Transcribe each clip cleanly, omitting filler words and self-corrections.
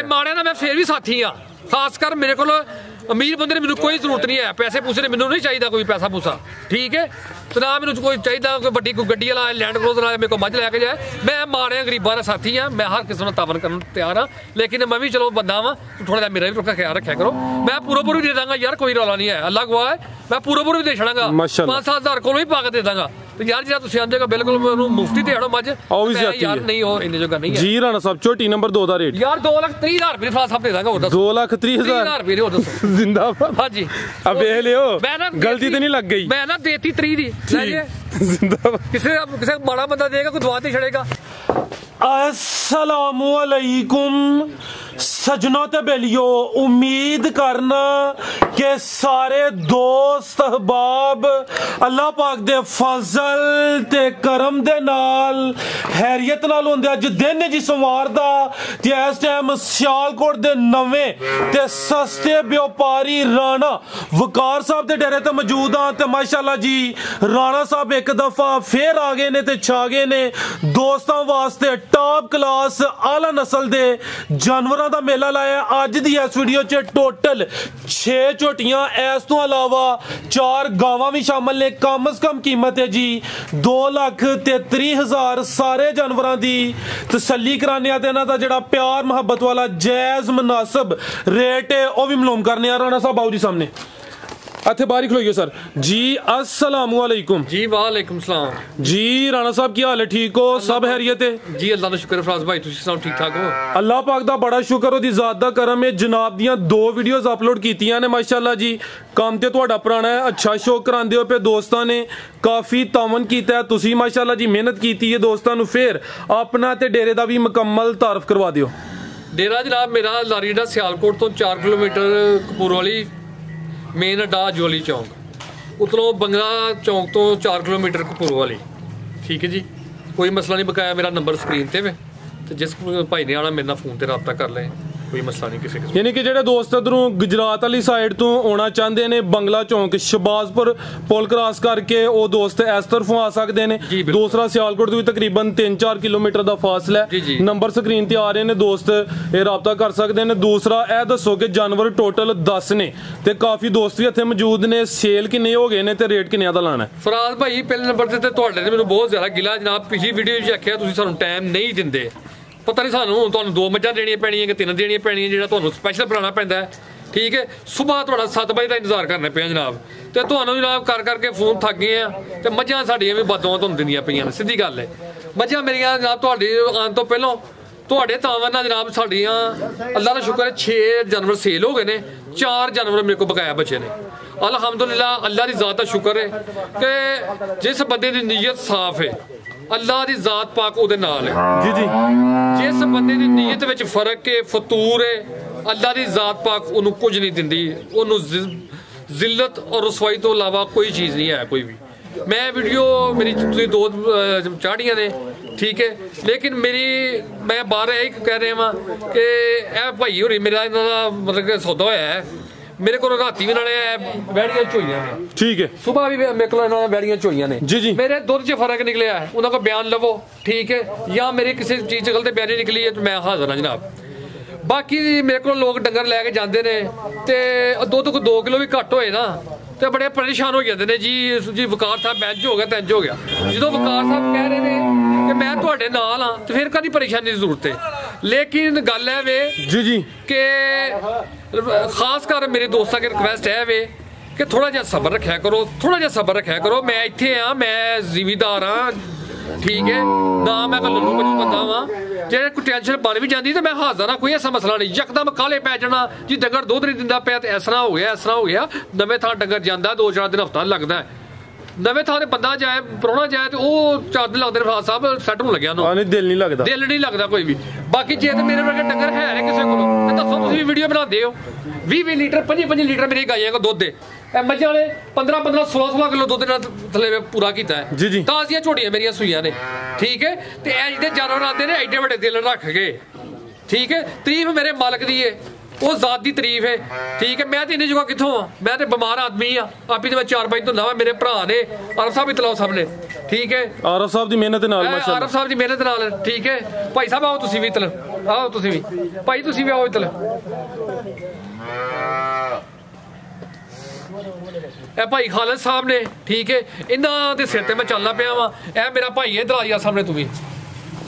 माड़े ना मैं फिर भी साथी हाँ, खासकर मेरे को अमीर बंदे ने मैनू कोई जरूरत नहीं है पैसे पूसे ने, मैनू नहीं चाहिए कोई पैसा पूसा, ठीक है। तो ना मैनू कोई चाहिए कोई बड़ी कोई गड्डी वाला लैंड क्रूजर वाला मेरे को मझ लैके जाए। मैं माड़े गरीबों का साथी हाँ, मैं हर किसी को तावन करने तैयार हाँ, लेकिन मैं भी चलो बंदा वा, थोड़ा जा मेरा भी थोड़ा ख्याल रखा करो। मैं पूरा भी दे दांगा यार, कोई रौला नहीं है, अल्लाह गवाह है, मैं पूरा भी दे छड़ांगा, 5-7 हज़ार को भी पा के दे दांगा। तो यार जो तुम आंदे बिल्कुल मुफ्ती दे मझ यार, नहीं हो इन्ने जोगा नहीं है जी। राणा साहब झोटी नंबर 2 दा रेट यार 2,30,000 रुपये फराज साहब दे दांगा। 2,30,000 रुपये हो दसो जिंदाबाद। हाँ जी अब देख लियो गलती तो नहीं लग गई, मैं ना देती 3 दी जिंदाबाद। किसे माड़ा बंदा देगा कोई दुआ नहीं छड़ेगा। अस्सलामु अलैकुम सजना ते बेलियो, उम्मीद करना कि सारे दोस्त अहबाब अल्लाह पाक दे फजल ते करम दे नाल हैरियत नाल होंदे। अज दिन जी सोमवार दा ते इस टाइम सियालकोट दे नवें ते सस्ते व्यापारी राणा वकार साहब दे डेरे ते मौजूद हां। ते माशाअल्लाह जी राणा साहब एक दफा फिर आ गए ने ते छा गए ने दोस्तां वास्ते टॉप क्लास आला नस्ल दे जानवरां दा मेला लाया। अज दी इस वीडियो च टोटल 6 झोटियां, इस तो अलावा 4 गावां भी शामिल ने। कम से कम कीमत है जी 2,33,000। सारे जानवरां दी तसल्ली कराने ते इन्हां दा जेड़ा प्यार मुहब्बत वाला जायज मुनासिब रेट है वह भी मालूम करने। राणा साहब आओ जी सामने, इत्थे बाहर ही खलोइए सर जी। अस्सलामु अलैकुम जी। वालेकुम सलाम जी। राणा साहब की हाल है, ठीक हो? सब हैरियत है जी, अल्लाह दा शुक्र। फराज भाई तुसीं सुनाओ, ठीक ठाक हो? अल्लाह पाक दा बड़ा शुक्र, ओदी ज़ात दा करम है। जनाब दियां 2 वीडियोस अपलोड कीतियां ने माशाअल्लाह जी। काम ते तुहाडा पुराना है, अच्छा शो करांदे हो पे। दोस्तां ने काफ़ी तावन कीता है, तुसीं माशाअल्लाह जी मेहनत कीती है। दोस्तां नूं फिर अपना ते डेरे दा भी मुकम्मल तारफ करवा दिओ। डेरा जनाब मेरा लारी दा सियालकोट तो 4 किलोमीटर कपूरवाली मेन अड्डा ज्वाली चौंक, उतरों बंगला चौंक तो 4 किलोमीटर कपूरवाली, ठीक है जी। कोई मसला नहीं, बकाया मेरा नंबर स्क्रीन ते वे, तो जिस भाई ने आना मेरे नाल फोन ते रब्ता कर लें, कोई मसला नहीं किसी किस्म। यानी कि जेडे दोस्त इधरों गुजरात वाली साइड तो आना चाहते ने, बंगला चौंक शहबाजपुर पुल क्रॉस करके वो दोस्त इस तरफों आ सकते हैं। दूसरा सियालकोट भी तकरीबन 3-4 किलोमीटर का फासला है। नंबर स्क्रीन ते आ रहे हैं, दोस्त ये रब्ता कर सकते हैं। दूसरा यह दसो कि जानवर टोटल 10 ने ते काफी दोस्त भी इत्थे मौजूद ने, सेल किन्ने हो गए ने ते रेट किन्ने दा लाना है? फराज भाई पहले नंबर ते तुहाडे ने मैनूं बहुत ज्यादा गिला जनाब। पिछली वीडियो च आख्या तुसीं सानूं टाइम नहीं दिंदे, पता नहीं सानूं तुहानूं 2 मੱਝਾਂ देनियां पैणियां कि 3 देनियां पैणियां, जिहड़ा तुहानूं स्पैशल बनाना पैंदा है, ठीक है। सुबह तुहाडा 7 बजे का इंतजार करना पिया जनाब, ते तुहानूं जनाब कर करके फोन थक गए हैं। ते मੱਝਾਂ साडियां भी बददुआं तुहानूं दिंदियां पईयां ने, सीधी गल है। मੱਝਾਂ मेरियां जनाब तुहाडे आउण तो पहलों तुहाडे तावन नाल जनाब साडियां अल्लाह दा शुक्र है 6 जानवर सेल हो गए ने, 4 जानवर मेरे को बकाया बचे ने। अल्हम्दुलिल्लाह अल्लाह दी ज़ात दा शुक्र है कि जिस बंदे दी नीयत साफ है अल्लाह दी ज़ात पाक उहदे नाल है जी जी। जिस बंदे दी नीयत विच फर्क है, फतूर है, अल्लाह दी ज़ात पाक उहनूं कुछ नहीं दिंदी, उहनूं जिल्लत और रसवाई तो इलावा कोई चीज़ नहीं है कोई भी। मैं वीडियो मेरी 2 चाढ़ियां ने, ठीक है, लेकिन मेरी मैं बाहर यही कह रहा वां कि यह भाई होरी मेरा इन्हां दा मतलब कि सौदा होया है, मेरे को राती भी इन्होंने बैड़ियां चोईयां ने, ठीक है, सुबह भी मेरे को इन्होंने बैड़ियां चोईयां ने जी जी। मेरे दुध च फर्क निकलिया है, उन्होंने को बयान लवो, ठीक है, या मेरी किसी चीज़ च गलत बयानी निकली है तो मैं हाजिर हाँ जनाब। बाकी मेरे को लोग डंगर लैके जाते हैं तो दुध को 2 किलो भी घट होए ना तो बड़े परेशान हो जाते हैं जी वकार साहब इंज हो गया तो इंज हो गया। जो वकार साहब कह रहे हैं कि मैं तुहाडे नाल हाँ तो फिर कदी परेशानी की जरूरत है, लेकिन गल है वे जी जी कि खास कर मेरे दोस्तों की रिक्वेस्ट है वे कि थोड़ा जिहा सबर रखा करो, थोड़ा जिहा सबर रखा करो। मैं इत्थे हाँ, मैं जिमीदार हाँ, ठीक है ना, मैं लल्लू मजू बंदा वा, जे कोई टेंशन बन भी जाती तो मैं हाजिर हाँ, कोई ऐसा मसला नहीं। यकदम काले पै जाना जी डंगर दुध नहीं दिंदा पिया तो इस तरह हो गया, इस तरह हो गया। नवें थां डंगर जाता 2-4 दिन हफ्ता लगता है, नवें थां बंदा जाए परौना जाए तो वह 4 दिन लगते फाज साहब सैट होने लग्या, दिल नहीं लगता कोई भी। बाकी जे तो मेरे वर्गे डंगर है किसी को दसो, तुम भी वीडियो बनाते हो 20-20 लीटर 25-25 लीटर मेरी गाइयां को दुध है, मझां ने 15-15 16-16 किलो दुध थले पूरा किया है। ताजियां झोटियां मेरियां सूइयां ने, ठीक है, तो एज दे जानवर आते हैं एडे बड़े दिल रख के, ठीक है। तरीफ मेरे मालक दी है, वो जात की तारीफ है, ठीक है। मैं तो इन्नी जगह कितों हाँ, मैं तो बीमार आदमी हाँ, आप ही तो मैं 4-5 तो ना मेरे भरा ने आरफ साहब इतलाओ सब ने, ठीक है, आरफ साहब की मेहनत नाल, ठीक है। भाई साहब आओ तुसीं भी इतलाओ। ਆਓ ਤੁਸੀਂ ਵੀ ਭਾਈ, ਤੁਸੀਂ ਵੀ ਆਓ ਇੱਧਰ। ਇਹ ਭਾਈ ਖਾਲਦ ਸਾਹਿਬ ਨੇ, ਠੀਕ ਹੈ, ਇਹਨਾਂ ਦੇ ਸਿਰ ਤੇ ਮੈਂ ਚੱਲਦਾ ਪਿਆ ਵਾਂ। ਇਹ ਮੇਰਾ ਭਾਈ ਹੈ, ਇੱਧਰ ਆ ਜਾ ਸਾਹਮਣੇ ਤੂੰ ਵੀ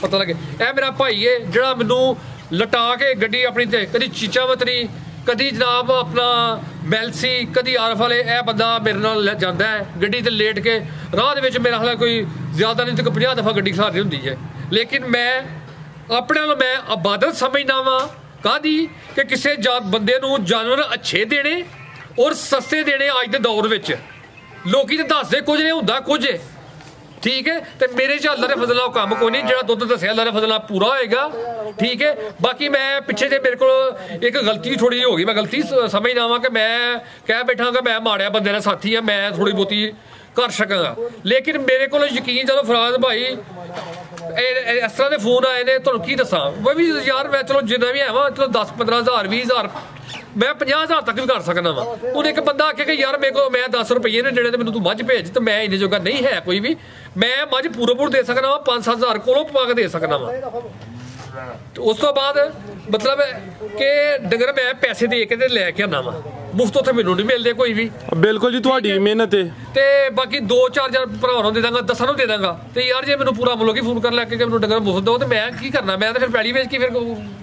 ਪਤਾ ਲੱਗੇ। ਇਹ ਮੇਰਾ ਭਾਈ ਹੈ ਜਿਹੜਾ ਮੈਨੂੰ ਲਟਾ ਕੇ ਗੱਡੀ ਆਪਣੀ ਤੇ ਕਦੀ ਚੀਚਾ ਵਤਰੀ, ਕਦੀ ਜਨਾਬ ਆਪਣਾ ਮੈਲਸੀ, ਕਦੀ ਆਰਫ ਵਾਲੇ। ਇਹ ਬੰਦਾ ਮੇਰੇ ਨਾਲ ਜਾਂਦਾ ਹੈ ਗੱਡੀ ਤੇ ਲੇਟ ਕੇ ਰਾਹ ਦੇ ਵਿੱਚ। ਮੇਰਾ ਹਾਲੇ ਕੋਈ ਜ਼ਿਆਦਾ ਨਹੀਂ ਤੇ 50 ਦਫਾ ਗੱਡੀ ਖਿਲਾਰੀ ਹੁੰਦੀ ਹੈ। ਲੇਕਿਨ ਮੈਂ ਆਪਣੇ ਵੱਲੋਂ ਮੈਂ ਇਬਾਦਤ ਸਮਝਦਾ ਵਾਂ ਕਾਹਦੀ ਕਿ ਕਿਸੇ ਬੰਦੇ ਨੂੰ ਜਾਨਵਰ ਅੱਛੇ ਦੇਣੇ ਔਰ ਸਸਤੇ ਦੇਣੇ। ਅੱਜ ਦੇ ਦੌਰ ਵਿੱਚ ਲੋਕੀ ਤੇ ਦੱਸਦੇ ਕੁਝ ਨਹੀਂ, ਹੁੰਦਾ ਕੁਝ ਹੈ, ਠੀਕ ਹੈ। ਤੇ ਮੇਰੇ ਚ ਅੱਲਾ ਦੇ ਫਜ਼ਲ ਨਾਲ ਕੰਮ ਕੋਈ ਨਹੀਂ। ਜਿਹੜਾ ਦੁੱਧ ਦੱਸਿਆ ਅੱਲਾ ਦੇ ਫਜ਼ਲ ਨਾਲ ਪੂਰਾ ਹੋਏਗਾ, ਠੀਕ ਹੈ। ਬਾਕੀ ਮੈਂ ਪਿੱਛੇ ਜੇ ਮੇਰੇ ਕੋਲ ਇੱਕ ਗਲਤੀ ਥੋੜੀ ਜਿਹੀ ਹੋ ਗਈ, ਮੈਂ ਗਲਤੀ ਸਮਝਦਾ ਵਾਂ ਕਿ ਮੈਂ ਕਹਿ ਬੈਠਾ ਕਿ ਮੈਂ ਮਾੜਿਆ ਬੰਦੇ ਦਾ ਸਾਥੀ ਆ, ਮੈਂ ਥੋੜੀ ਬਹੁਤੀ ਕਰ ਸਕਾਂਗਾ। ਲੇਕਿਨ ਮੇਰੇ ਕੋਲ ਯਕੀਨ, ਜਦੋਂ ਫਰਾਜ਼ ਭਾਈ ਇਸ ਤਰ੍ਹਾਂ ਦੇ ਫੋਨ ਆਏ ਨੇ, ਤੁਹਾਨੂੰ ਕੀ ਦੱਸਾਂ। ਮੈਂ ਵੀ ਯਾਰ ਮੈਂ ਚਲੋ ਜਿੰਨਾ ਵੀ ਹੈ ਵਾ, ਚਲੋ 10-15 ਹਜ਼ਾਰ 20 ਹਜ਼ਾਰ ਮੈਂ 50 ਹਜ਼ਾਰ ਤੱਕ ਵੀ ਕਰ ਸਕਦਾ ਵਾ। ਹੁਣ ਇੱਕ ਬੰਦਾ ਆਖੇ ਕਿ ਯਾਰ ਮੇਰੇ ਕੋਲ ਮੈਂ 10 ਰੁਪਏ ਨੇ ਜਿਹੜੇ ਤੇ ਮੈਨੂੰ ਤੂੰ ਮੱਝ ਭੇਜ, ਤੇ ਮੈਂ ਇੰਨੇ ਜੋਗਾ ਨਹੀਂ ਹੈ ਕੋਈ ਵੀ। ਮੈਂ ਮੱਝ ਪੂਰਾ ਦੇ ਸਕਦਾ ਵਾ, 5-7 ਹਜ਼ਾਰ ਕੋਲੋਂ ਪਵਾ ਕੇ ਦੇ ਸਕਦਾ ਵਾ। ਉਸ ਤੋਂ ਬਾਅਦ ਮਤਲਬ ਕਿ ਡੰਗਰ ਮੈਂ ਪੈਸੇ ਦੇ ਕੇ ਤੇ ਲੈ ਕੇ ਆਉਣਾ ਵਾ, ਮੁਫਤ ਉੱਥੇ ਮੈਨੂੰ ਨਹੀਂ ਮਿਲਦੇ ਕੋਈ ਵੀ। ਬਿਲਕੁਲ ਜੀ, ਤੁਹਾਡੀ ਮਿਹਨਤ ਹੈ। ਤੇ ਬਾਕੀ 2-4 ਭਰਾਵਾਂ ਨੂੰ ਦੇ ਦਾਂਗਾ, 10 ਨੂੰ ਦੇ ਦਾਂਗਾ। ਤੇ ਯਾਰ ਜੇ ਮੈਨੂੰ ਪੂਰਾ ਮੁਲਕ ਹੀ ਫੋਨ ਕਰ ਲੈ ਕੇ ਮੈਨੂੰ ਡੰਗਰ ਮੁਫਤ ਦਿਓ, ਤੇ ਮੈਂ ਕੀ ਕਰਨਾ? ਮੈਂ ਤਾਂ ਫਿਰ ਪੈਲੀ ਵੇਚ ਕੇ ਫਿਰ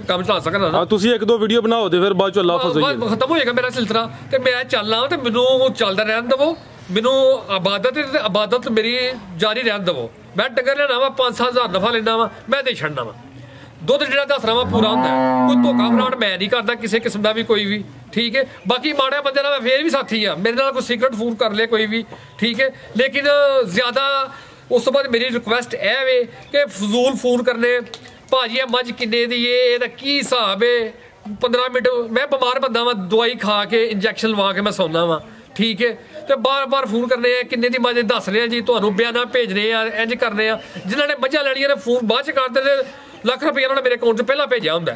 ਕੰਮ ਚਲਾ ਸਕਦਾ ਨਾ। ਤੁਸੀਂ 1-2 ਵੀਡੀਓ ਬਣਾਓ ਤੇ ਫਿਰ ਬਾਅਦ ਚ ਅੱਲਾ ਫਜ਼ਲ ਖਤਮ ਹੋ ਜਾਏਗਾ ਮੇਰਾ ਸਿਲਸਿਲਾ। ਤੇ ਮੈਂ ਚੱਲਣਾ ਤੇ ਮੈਨੂੰ ਚੱਲਦਾ ਰਹਿਣ ਦੇਵੋ, ਮੈਨੂੰ ਇਬਾਦਤ ਮੇਰੀ ਜਾਰੀ ਰਹਿਣ ਦੇਵੋ। ਮੈਂ ਡੰਗਰ ਲੈਣਾ ਵਾ, 5-7 ਹਜ਼ਾਰ ਨਫਾ ਲੈਣਾ ਵਾ, ਮੈਂ ਦੇ ਛੱਡਣਾ ਵਾ। ਦੁੱਧ ਜਿਹੜਾ ਦੱਸ ਰਹਾ ਵਾ ਪੂਰਾ ਹੁੰਦਾ, ਕੋਈ ਧੋਖਾ ਫਰਾਡ ਮੈਂ ਨਹੀਂ ਕਰਦਾ ਕਿਸੇ ਕਿਸਮ ਦਾ ਵੀ ਕੋਈ ਵੀ, ਠੀਕ ਹੈ। ਬਾਕੀ ਮਾੜੇ ਬੰਦੇ ਨਾਲ ਮੈਂ ਫੇਰ ਵੀ ਸਾਥੀ ਆ, ਮੇਰੇ ਨਾਲ ਕੋਈ ਸੀਕਰਟ ਫੋਨ ਕਰ ਲੈ ਕੋਈ ਵੀ, ਠੀਕ ਹੈ। ਲੇਕਿਨ ਜ਼ਿਆਦਾ ਉਸ ਤੋਂ ਬਾਅਦ ਮੇਰੀ ਰਿਕੁਐਸਟ ਇਹ ਵੇ ਕਿ ਫਜ਼ੂਲ ਫੋਨ ਕਰਨੇ, ਭਾਜੀ ਇਹ ਮੱਝ ਕਿੰਨੇ ਦੀ ਏ, ਇਹਦਾ ਕੀ ਹਿਸਾਬ ਹੈ। 15 ਮਿੰਟ ਮੈਂ ਬਿਮਾਰ ਬੰਦਾ ਵਾਂ, ਦਵਾਈ ਖਾ ਕੇ ਇੰਜੈਕਸ਼ਨ ਲਵਾ ਕੇ ਮੈਂ ਸੌਂਦਾ ਵਾਂ, ਠੀਕ ਹੈ। ਤੇ ਬਾਰ-ਬਾਰ ਫੋਨ ਕਰਨੇ ਆ, ਕਿੰਨੇ ਦੀ ਮੱਝ ਦੱਸ ਰਹੇ ਆ ਜੀ, ਤੁਹਾਨੂੰ ਬਿਆਨਾ ਭੇਜਣੇ ਆ, ਇੰਜ ਕਰਨੇ ਆ। ਜਿਨ੍ਹਾਂ ਨੇ ਮੱਝਾਂ ਲੈਣੀਆਂ ਨੇ ਫੋਨ ਬਾਅਦ ਚ ਕਰਦੇ ਨੇ, ਲੱਖ ਰੁਪਏ ਉਹਨਾਂ ਨੇ ਮੇਰੇ ਅਕਾਊਂਟ 'ਚ ਪਹਿਲਾਂ ਭੇਜਿਆ ਹੁੰਦਾ,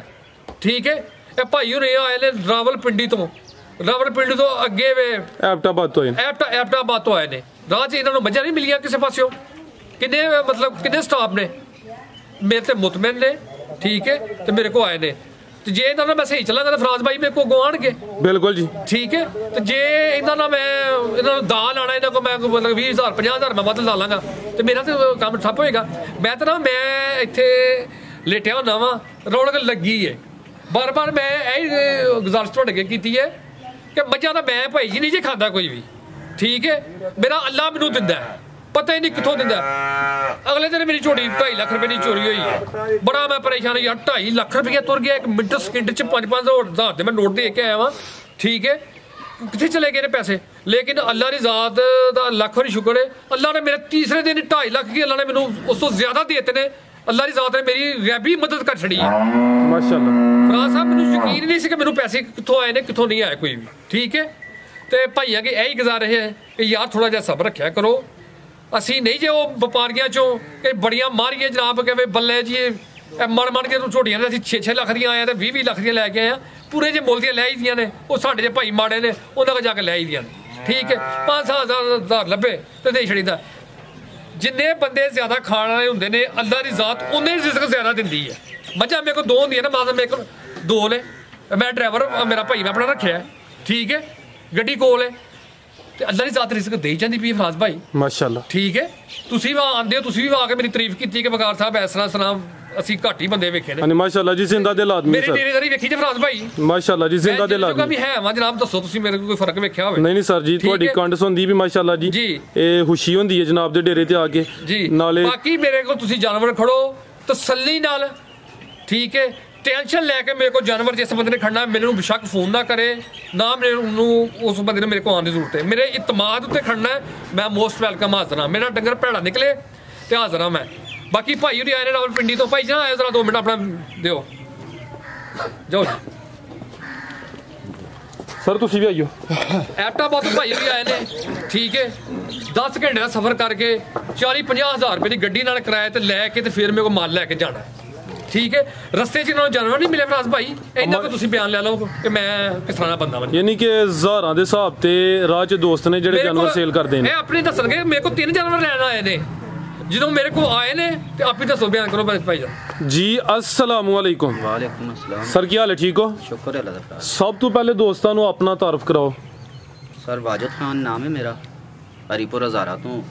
ਠੀਕ ਹੈ। ਇਹ ਭਾਈ ਹੋਣੇ ਆਏ ਨੇ ਰਾਵਲਪਿੰਡੀ ਤੋਂ ਅੱਗੇ ਵੇ ਐਬਟਾਬਾਦ ਤੋਂ ਆਏ ਨੇ। ਰਾਹ 'ਚ ਇਹਨਾਂ ਨੂੰ ਮੱਝਾਂ ਨਹੀਂ ਮਿਲੀਆਂ ਕਿਸੇ ਪਾਸਿਓਂ। ਕਿੰਨੇ ਸਟਾਫ ਨੇ ਮੇਰੇ ਤੇ ਮੁਤਮਿਨ ਨੇ, ਠੀਕ ਹੈ। ਤੇ ਮੇਰੇ ਕੋਲ ਆਏ ਨੇ, ਤੇ ਜੇ ਇਹਨਾਂ ਨਾਲ ਮੈਂ ਸਹੀ ਚੱਲਾਂਗਾ ਤਾਂ ਫਰਾਜ਼ ਭਾਈ ਮੇਰੇ ਕੋਲ ਗਵਾਣਗੇ, ਬਿਲਕੁਲ ਜੀ, ਠੀਕ ਹੈ। ਤੇ ਜੇ ਇਹਨਾਂ ਨਾਲ ਮੈਂ ਇਹਨਾਂ ਨੂੰ ਦਾਲ ਆਣਾ, ਇਹਨਾਂ ਕੋਲ ਮੈਂ ਮਤਲਬ 20 ਹਜ਼ਾਰ 50 ਹਜ਼ਾਰ ਮੈਂ ਵੱਧ ਲਾ ਲਾਂਗਾ, ਤੇ ਮੇਰਾ ਤੇ ਕੰਮ ਠੱਪ ਹੋਏਗਾ। ਮੈਂ ਇੱਥੇ ਲੇਟਿਆ ਹੁੰਦਾ ਵਾ, ਰੌਣਕ ਲੱਗੀ ਹੈ। ਬਾਰ-ਬਾਰ ਮੈਂ ਇਹ ਗੁਜ਼ਾਰਿਸ਼ ਤੁਹਾਡੇ ਅੱਗੇ ਕੀਤੀ ਹੈ ਕਿ ਮੱਝਾਂ ਦਾ ਮੈਂ ਭਾਈ ਜੀ ਨਹੀਂ ਜੇ ਖਾਂਦਾ ਕੋਈ ਵੀ, ਠੀਕ ਹੈ। ਮੇਰਾ ਅੱਲਾ ਮੈਨੂੰ ਦਿੰਦਾ, ਪਤਾ ਹੀ ਨਹੀਂ ਕਿੱਥੋਂ ਦਿੰਦਾ। ਅਗਲੇ ਦਿਨ ਮੇਰੀ ਝੋਟੀ 2.5 ਲੱਖ ਰੁਪਏ ਦੀ ਚੋਰੀ ਹੋਈ ਹੈ। ਬੜਾ ਮੈਂ ਪਰੇਸ਼ਾਨ ਯਾਰ, 2.5 ਲੱਖ ਰੁਪਏ ਤੁਰ ਗਿਆ ਇੱਕ ਮਿੰਟ ਸਕਿੰਟ 'ਚ। 5-5 ਹਜ਼ਾਰ ਦੇ ਮੈਂ ਨੋਟ ਦੇ ਕੇ ਆਇਆ ਵਾਂ, ਠੀਕ ਹੈ। ਕਿੱਥੇ ਚਲੇ ਗਏ ਨੇ ਪੈਸੇ? ਲੇਕਿਨ ਅੱਲਾ ਦੀ ਜ਼ਾਤ ਦਾ ਲੱਖ ਵਾਰੀ ਸ਼ੁਕਰ ਹੈ, ਅੱਲਾ ਨੇ ਮੇਰੇ ਤੀਸਰੇ ਦਿਨ 2.5 ਲੱਖ ਕੀ ਅੱਲਾ ਨੇ ਮੈਨੂੰ ਉਸ ਤੋਂ ਜ਼ਿਆਦਾ ਦੇ ਦਿੱਤੇ ਨੇ। ਅੱਲਾ ਦੀ ਜ਼ਾਤ ਨੇ ਮੇਰੀ ਗੈਬੀ ਮਦਦ ਕਰ ਛੜੀ ਹੈ, ਮਾਸ਼ਾਅੱਲਾ। ਫਰਾਜ਼ ਸਾਹਿਬ ਮੈਨੂੰ ਯਕੀਨ ਨਹੀਂ ਸੀ ਕਿ ਮੈਨੂੰ ਪੈਸੇ ਕਿੱਥੋਂ ਆਏ ਨੇ, ਕਿੱਥੋਂ ਨਹੀਂ ਆਏ ਕੋਈ ਵੀ, ਠੀਕ ਹੈ। ਤੇ ਭਾਈ ਅੱਗੇ ਇਹੀ ਗੁਜ਼ਾਰਿਸ਼ ਹੈ ਕਿ ਯਾਰ ਥੋੜਾ ਜਿਹਾ ਸਬਰ ਰੱਖਿਆ ਕਰੋ। ਅਸੀਂ ਨਹੀਂ ਜੇ ਉਹ ਵਪਾਰੀਆਂ ਚੋਂ ਕਿ ਬੜੀਆਂ ਮਾਰੀਏ ਜਨਾਬ ਕਿ ਬੱਲੇ ਜੀ ਮਣ ਕੇ ਝੋਟੀਆਂ ਨੇ ਅਸੀਂ 6-6 ਲੱਖ ਦੀਆਂ ਆਏ ਤੇ 20-20 ਲੱਖ ਦੀਆਂ ਲੈ ਕੇ ਆਏ ਆ। ਪੂਰੇ ਜੇ ਮੁੱਲ ਦੀਆਂ ਲੈ ਹੀ ਦੀਆਂ ਨੇ, ਉਹ ਸਾਡੇ ਜੇ ਭਾਈ ਮਾੜੇ ਨੇ ਉਹਨਾਂ ਕੋਲ ਜਾ ਕੇ ਲੈ ਹੀ ਦੀਆਂ ਨੇ, ਠੀਕ ਹੈ। 5-7 ਹਜ਼ਾਰ ਲੱਭੇ ਤੇ ਦੇ ਛੜੀਦਾ। ਜਿੰਨੇ ਬੰਦੇ ਜ਼ਿਆਦਾ ਖਾਣ ਵਾਲੇ ਹੁੰਦੇ ਨੇ, ਅੱਲਾ ਦੀ ਜ਼ਾਤ ਉਹਨੇ ਰਿਜ਼ਕ ਜ਼ਿਆਦਾ ਦਿੰਦੀ ਹੈ। ਮੱਝਾਂ ਮੇਰੇ ਕੋਲ 2 ਹੁੰਦੀਆਂ ਨੇ, ਮਾਜ਼ਾ ਮੇਰੇ ਕੋਲ 2 ਨੇ। ਮੈਂ ਡਰਾਈਵਰ ਮੇਰਾ ਭਾਈ ਮੈਂ ਆਪਣਾ ਰੱਖਿਆ, ਠੀਕ ਹੈ, ਗੱਡੀ ਕੋਲ ਹੈ, ਤੇ ਅੱਲਾ ਦੀ ਜ਼ਾਤ ਰਿਜ਼ਕ ਦੇਈ ਜਾਂਦੀ ਪਈ ਫਰਾਜ਼ ਭਾਈ, ਮਾਸ਼ਾਅੱਲਾ, ਠੀਕ ਹੈ। ਤੁਸੀਂ ਵੀ ਆਉਂਦੇ ਹੋ, ਤੁਸੀਂ ਵੀ ਆ ਕੇ ਮੇਰੀ ਤਾਰੀਫ ਕੀਤੀ ਕਿ ਵਕਾਰ ਸਾਹਿਬ ਇਸ ਤਰ੍ਹਾਂ ਸਲਾਮ ਅਸੀਂ ਘੱਟ ਹੀ ਬੰਦੇ ਵੇਖੇ ਨੇ। ਮਾਸ਼ਾਅੱਲਾ ਜੀ, ਜ਼ਿੰਦਾ ਦਿਲ ਆਦਮੀ ਮੇਰੀ ਡੇਰੇਦਾਰੀ ਵੇਖੀ ਜੇ ਫਰਾਜ਼ ਭਾਈ, ਮਾਸ਼ਾਅੱਲਾ ਜੀ, ਜ਼ਿੰਦਾ ਦਿਲ ਆਦਮੀ ਵੀ ਹੈ। ਜਨਾਬ ਦੱਸੋ ਤੁਸੀਂ ਮੇਰੇ ਕੋਲ ਕੋਈ ਫਰਕ ਵੇਖਿਆ ਹੋਵੇ? ਨਹੀਂ ਸਰ ਜੀ, ਤੁਹਾਡੀ ਕੰਡ ਸੁਣਦੀ ਵੀ ਮਾਸ਼ਾਅੱਲਾ ਜੀ, ਇਹ ਖੁਸ਼ੀ ਹੁੰਦੀ ਹੈ ਜਨਾਬ ਦੇ ਡੇਰੇ ਤੇ ਆ ਕੇ ਜੀ। ਨਾਲੇ ਬਾਕੀ ਮੇਰੇ ਕੋਲ ਤੁਸੀਂ ਜਾਨਵਰ ਖੜੋ ਤਸੱਲੀ ਨਾਲ, ਠੀਕ ਹੈ। ਟੈਨਸ਼ਨ ਲੈ ਕੇ ਮੇਰੇ ਕੋਲ ਜਾਨਵਰ ਜਿਸ ਬੰਦੇ ਨੇ ਖੜਨਾ, ਮੈਨੂੰ ਬੇਸ਼ੱਕ ਫੋਨ ਨਾ ਕਰੇ ਨਾ, ਮੈਨੂੰ ਉਸ ਬੰਦੇ ਨੂੰ ਮੇਰੇ ਕੋਲ ਆਉਣ ਦੀ ਜ਼ਰੂਰਤ ਹੈ। ਮੇਰੇ ਇਤਮਾਦ ਉੱਤੇ ਖੜਨਾ, ਮੈਂ ਮੋਸਟ ਵੈਲਕਮ ਹਾਜ਼ਰ ਹਾਂ। ਮੇਰਾ ਡੰਗਰ ਭੈੜਾ ਨਿਕਲੇ ਤੇ ਹਾਜ਼ਰ ਹਾਂ ਮੈਂ। ਬਾਕੀ ਭਾਈ ਉਹਦੀ ਆਏ ਨੇ ਰਾਵਲਪਿੰਡੀ ਤੋਂ, ਭਾਈ ਜੀ ਆਏ ਜ਼ਰਾ 2 ਮਿੰਟ ਆਪਣਾ ਦਿਓ, ਜਾਓ ਜੀ ਸਰ, ਤੁਸੀਂ ਵੀ ਆਈਓ। ਐਬਟਾਬਾਦ ਤੋਂ ਭਾਈ ਵੀ ਆਏ ਨੇ, ਠੀਕ ਹੈ। 10 ਘੰਟੇ ਦਾ ਸਫ਼ਰ ਕਰਕੇ 40-50 ਹਜ਼ਾਰ ਰੁਪਏ ਦੀ ਗੱਡੀ ਨਾਲ ਕਿਰਾਏ ਤੇ ਲੈ ਕੇ ਤੇ ਫਿਰ ਮੇਰੇ ਕੋਲ ਮਾਲ ਲੈ ਕੇ ਜਾਣਾ, ਠੀਕ ਹੈ। ਰਸਤੇ 'ਚ ਇਹਨਾਂ ਨੂੰ ਜਾਨਵਰ ਨਹੀਂ ਮਿਲੇ ਫਰਾਜ਼ ਭਾਈ, ਇੰਨਾ ਕੁ ਤੁਸੀਂ ਬਿਆਨ ਲੈ ਲਓ ਕਿ ਮੈਂ ਕਿਸ ਤਰ੍ਹਾਂ ਦਾ ਬੰਦਾ ਵਾਂ। ਯਾਨੀ ਕਿ ਹਜ਼ਾਰਾਂ ਦੇ ਹਿਸਾਬ ਤੇ ਰਾਹ 'ਚ ਦੋਸਤ ਨੇ ਜਿਹੜੇ ਜਾਨਵਰ ਸੇਲ ਕਰਦੇ ਨੇ, ਇਹ ਆਪਣੇ ਦੱਸਣਗੇ। ਮੇਰੇ ਕੋਲ 3 ਜਾਨਵਰ ਲੈਣ ਆਏ ਨੇ, ਜਦੋਂ ਮੇਰੇ ਕੋਲ ਆਏ ਨੇ ਤੇ ਆਪ ਹੀ ਦੱਸੋ, ਬਿਆਨ ਕਰੋ ਭਾਈ ਜਾਨ जी। अस्सलाम वालेकुम। वालेकुम अस्सलाम सर की हाल है, ठीक हो? शुक्र है अल्लाह दा। सब तो पहले दोस्तों ਨੂੰ अपना तारफ कराओ। सर वाजिद खान नाम है मेरा, हरीपुर हज़ारा तो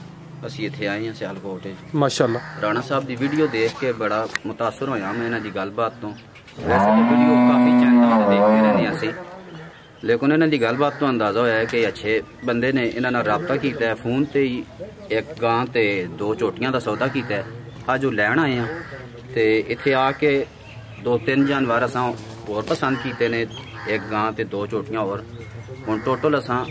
ਅਸੀਂ ਇੱਥੇ ਆਏ ਹਾਂ ਸਿਆਲਕੋਟ। माशाल्लाह। ਰਾਣਾ ਸਾਹਿਬ ਦੀ ਵੀਡੀਓ ਦੇਖ ਕੇ ਬੜਾ ਮੁਤਾਸਰ ਹੋਇਆ ਮੈਂ ਇਹਨਾਂ ਦੀ ਗੱਲਬਾਤ ਤੋਂ। ਵੈਸੇ ਤਾਂ ਵੀਡੀਓ ਕਾਫੀ ਚੈਨਲਾਂ ਤੇ ਦੇਖਦੇ ਰਹਿੰਦੇ ਅਸੀਂ, ਲੇਕਿਨ ਇਹਨਾਂ ਦੀ ਗੱਲਬਾਤ ਤੋਂ ਅੰਦਾਜ਼ਾ ਹੋਇਆ ਹੈ ਕਿ ਅੱਛੇ ਬੰਦੇ ਨੇ ਇਹਨਾਂ ਨਾਲ ਰਾਬਤਾ ਕੀਤਾ ਹੈ। ਫੋਨ ਤੇ ਹੀ ਇੱਕ ਗਾਂ ਤੇ 2 ਝੋਟੀਆਂ ਦਾ ਸੌਦਾ ਕੀਤਾ ਹੈ। ਅੱਜ ਉਹ ਲੈਣ ਆਏ ਆ ਤੇ ਇੱਥੇ ਆ ਕੇ 2-3 ਜਾਨਵਰ ਅਸਾਂ ਹੋਰ ਪਸੰਦ ਕੀਤੇ ਨੇ, ਇੱਕ ਗਾਂ ਤੇ 2 ਝੋਟੀਆਂ ਹੋਰ। ਹੁਣ ਟੋਟਲ ਅਸਾਂ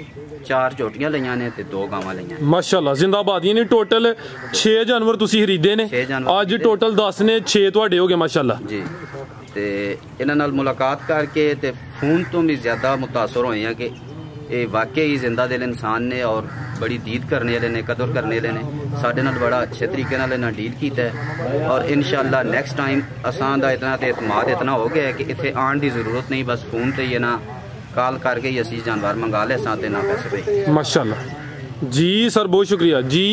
4 ਝੋਟੀਆਂ ਲਈਆਂ ਨੇ ਤੇ 2 ਗਾਵਾਂ ਲਈਆਂ ਨੇ। ਮਾਸ਼ਾਅੱਲਾ ਜ਼ਿੰਦਾਬਾਦ। ਯਾਨੀ ਟੋਟਲ 6 ਜਾਨਵਰ ਤੁਸੀਂ ਖਰੀਦੇ ਨੇ, ਅੱਜ ਟੋਟਲ 10 ਨੇ, 6 ਤੁਹਾਡੇ ਹੋ ਗਏ ਮਾਸ਼ਾਅੱਲਾ ਜੀ। ਤੇ ਇਹਨਾਂ ਨਾਲ ਮੁਲਾਕਾਤ ਕਰਕੇ ਤੇ ਫੋਨ ਤੋਂ ਵੀ ਜ਼ਿਆਦਾ ਮੁਤਾਸਰ ਹੋਏ ਆ ਕਿ ਇਹ ਵਾਕਈ ਜ਼ਿੰਦਾ ਦਿਲ ਇਨਸਾਨ ਨੇ ਔਰ ਬੜੀ ਦੀਦ ਕਰਨੇ ਵਾਲੇ ਨੇ, ਕਦਰ ਕਰਨੇ ਵਾਲੇ ਨੇ। ਸਾਡੇ ਨਾਲ ਬੜਾ ਅੱਛੇ ਤਰੀਕੇ ਨਾਲ ਇਹਨਾਂ ਡੀਲ ਕੀਤਾ ਹੈ ਔਰ ਇਨਸ਼ਾਅੱਲਾ ਨੈਕਸਟ ਟਾਈਮ ਅਸਾਂ ਦਾ ਇਤਨਾ ਤੇ ਇਤਮਾਦ ਇਤਨਾ ਹੋ ਗਿਆ ਹੈ ਕਿ ਇੱਥੇ ਆਉਣ ਦੀ ਜ਼ਰੂਰਤ ਨਹੀਂ, ਬਸ ਫੋਨ ਤੇ ਹੀ ਨਾ ਕਾਲ करके ही असी जानवर मंगा ले साथ ना पैसे पे। माशाल्लाह जी सर, बहुत शुक्रिया जी।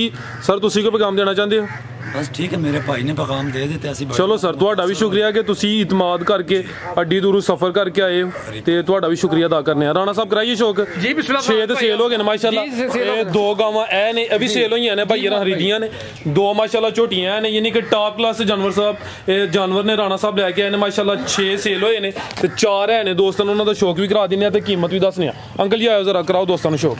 सर तुसी को पैगाम देना चाहते हो? बस ठीक है, मेरे भाई ने पैगाम दे देते ਅਸੀਂ। ਚਲੋ ਸਰ ਤੁਹਾਡਾ ਵੀ ਸ਼ੁਕਰੀਆ ਕਿ ਤੁਸੀਂ ਇਤਮਾਦ ਕਰਕੇ ਅੱਡੀ ਦੂਰੋਂ ਸਫ਼ਰ ਕਰਕੇ ਆਏ ਹੋ ਤੇ ਤੁਹਾਡਾ ਵੀ ਸ਼ੁਕਰੀਆ ਅਦਾ ਕਰਨੇ ਆ। ਰਾਣਾ ਸਾਹਿਬ ਕਰਾਈਏ ਸ਼ੌਕ ਜੀ। ਬਿਸਮਿਲ੍ਲਾ। 6 ਤੇ ਸੇਲ ਹੋ ਗਏ ਨੇ ਮਾਸ਼ਾਅੱਲਾ। ਇਹ 2 ਗਾਵਾਂ ਐ ਨੇ, ਇਹ ਵੀ ਸੇਲ ਹੋਈਆਂ ਨੇ, ਭਾਈਆਂ ਨੇ ਖਰੀਦੀਆਂ ਨੇ। 2 ਮਾਸ਼ਾਅੱਲਾ ਝੋਟੀਆਂ ਨੇ, ਯਾਨੀ ਕਿ ਟਾਪ ਕਲਾਸ ਜਾਨਵਰ ਸਾਹਿਬ ਇਹ ਜਾਨਵਰ ਨੇ ਰਾਣਾ ਸਾਹਿਬ ਲੈ ਕੇ ਆਏ ਨੇ ਮਾਸ਼ਾਅੱਲਾ। 6 ਸੇਲ ਹੋਏ ਨੇ ਤੇ 4 ਹੈ ਨੇ। ਦੋਸਤਾਂ ਨੂੰ ਉਹਨਾਂ ਦਾ ਸ਼ੌਕ ਵੀ ਕਰਾ ਦਿੰਦੇ ਆ ਤੇ ਕੀਮਤ ਵੀ ਦੱਸਨੇ ਆ। ਅੰਕਲ ਜੀ ਆਇਓ ਜ਼ਰਾ, ਕਰਾਓ ਦੋਸਤਾਂ ਨੂੰ ਸ਼ੌਕ।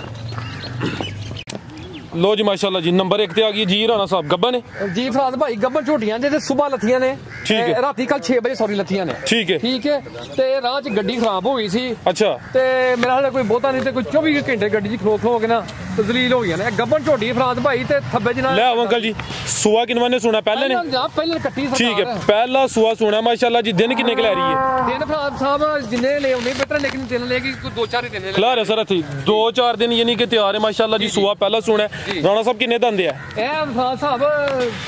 लो जी माशाल्लाह जी, नंबर 1 ਤੇ ਆ ਗਈ ਜੀ ਰਾਣਾ ਸਾਹਿਬ। ਗੱਬਨ ਨੇ ਜੀ ਫਰਾਦ ਭਾਈ, ਗੱਬਨ ਝੋਟੀਆਂ ਜੇ ਸਵੇਰ ਲੱਥੀਆਂ ਨੇ, ਠੀਕ ਹੈ। ਰਾਤੀ ਕੱਲ 6 ਵਜੇ ਸੌਰੀ ਲੱਥੀਆਂ ਨੇ, ਠੀਕ ਹੈ ਠੀਕ ਹੈ। ਤੇ ਰਾਹ 'ਚ ਗੱਡੀ ਖਰਾਬ ਹੋ ਗਈ ਸੀ। ਅੱਛਾ। ਤੇ ਮੇਰਾ ਹਾਲੇ ਕੋਈ ਬਹੁਤਾ ਨਹੀਂ ਤੇ ਕੋਈ 24 ਘੰਟੇ ਗੱਡੀ 'ਚ ਖਲੋ ਕੇ ਨਾ ਤਜ਼ਲੀਲ ਹੋ ਗਈਆਂ ਨੇ। ਗੱਬਨ ਝੋਟੀ ਫਰਾਦ ਭਾਈ ਤੇ ਥੱਬੇ ਜਨਾ ਲੈ ਆਓ ਅੰਕਲ ਜੀ। ਸੁਆ ਕਿਨਵਾ ਨੇ ਸੁਣਾ ਪਹਿਲੇ ਨੇ? ਪਹਿਲੇ ਕੱਟੀ ਸਰਕਾਰ। ਠੀਕ ਹੈ, ਪਹਿਲਾ ਸੁਆ ਸੁਣਾ ਮਾਸ਼ਾਅੱਲਾ ਜੀ। ਦਿਨ ਕਿੰਨੇ ਲੈ ਰਹੀ ਹੈ? ਦਿਨ ਫਰਾਦ ਸਾਹਿਬ ਜਿੰਨੇ ਲੈ ਆਉਂਦੇ ਬਿਹਤਰ, ਲੇਕਿਨ ਦਿਨ ਲੈ ਕੇ 2-4 ਹੀ ਦਿਨ ਖਿਲਾ ਰਿਹਾ ਸਰ ਇੱਥੇ 2-4 ਦਿਨ ਯਾਨੀ ਕਿ ਤਿਆਰ ਹੈ ਮਾਸ਼ਾਅੱਲਾ ਜੀ। ਸੁਆ ਪਹਿਲਾ ਸੁਣਾ। ਰਾਣਾ ਸਾਹਿਬ ਕਿੰਨੇ ਦੰਦੇ ਆ ਇਹ ਫਰਾਦ ਸਾਹਿਬ?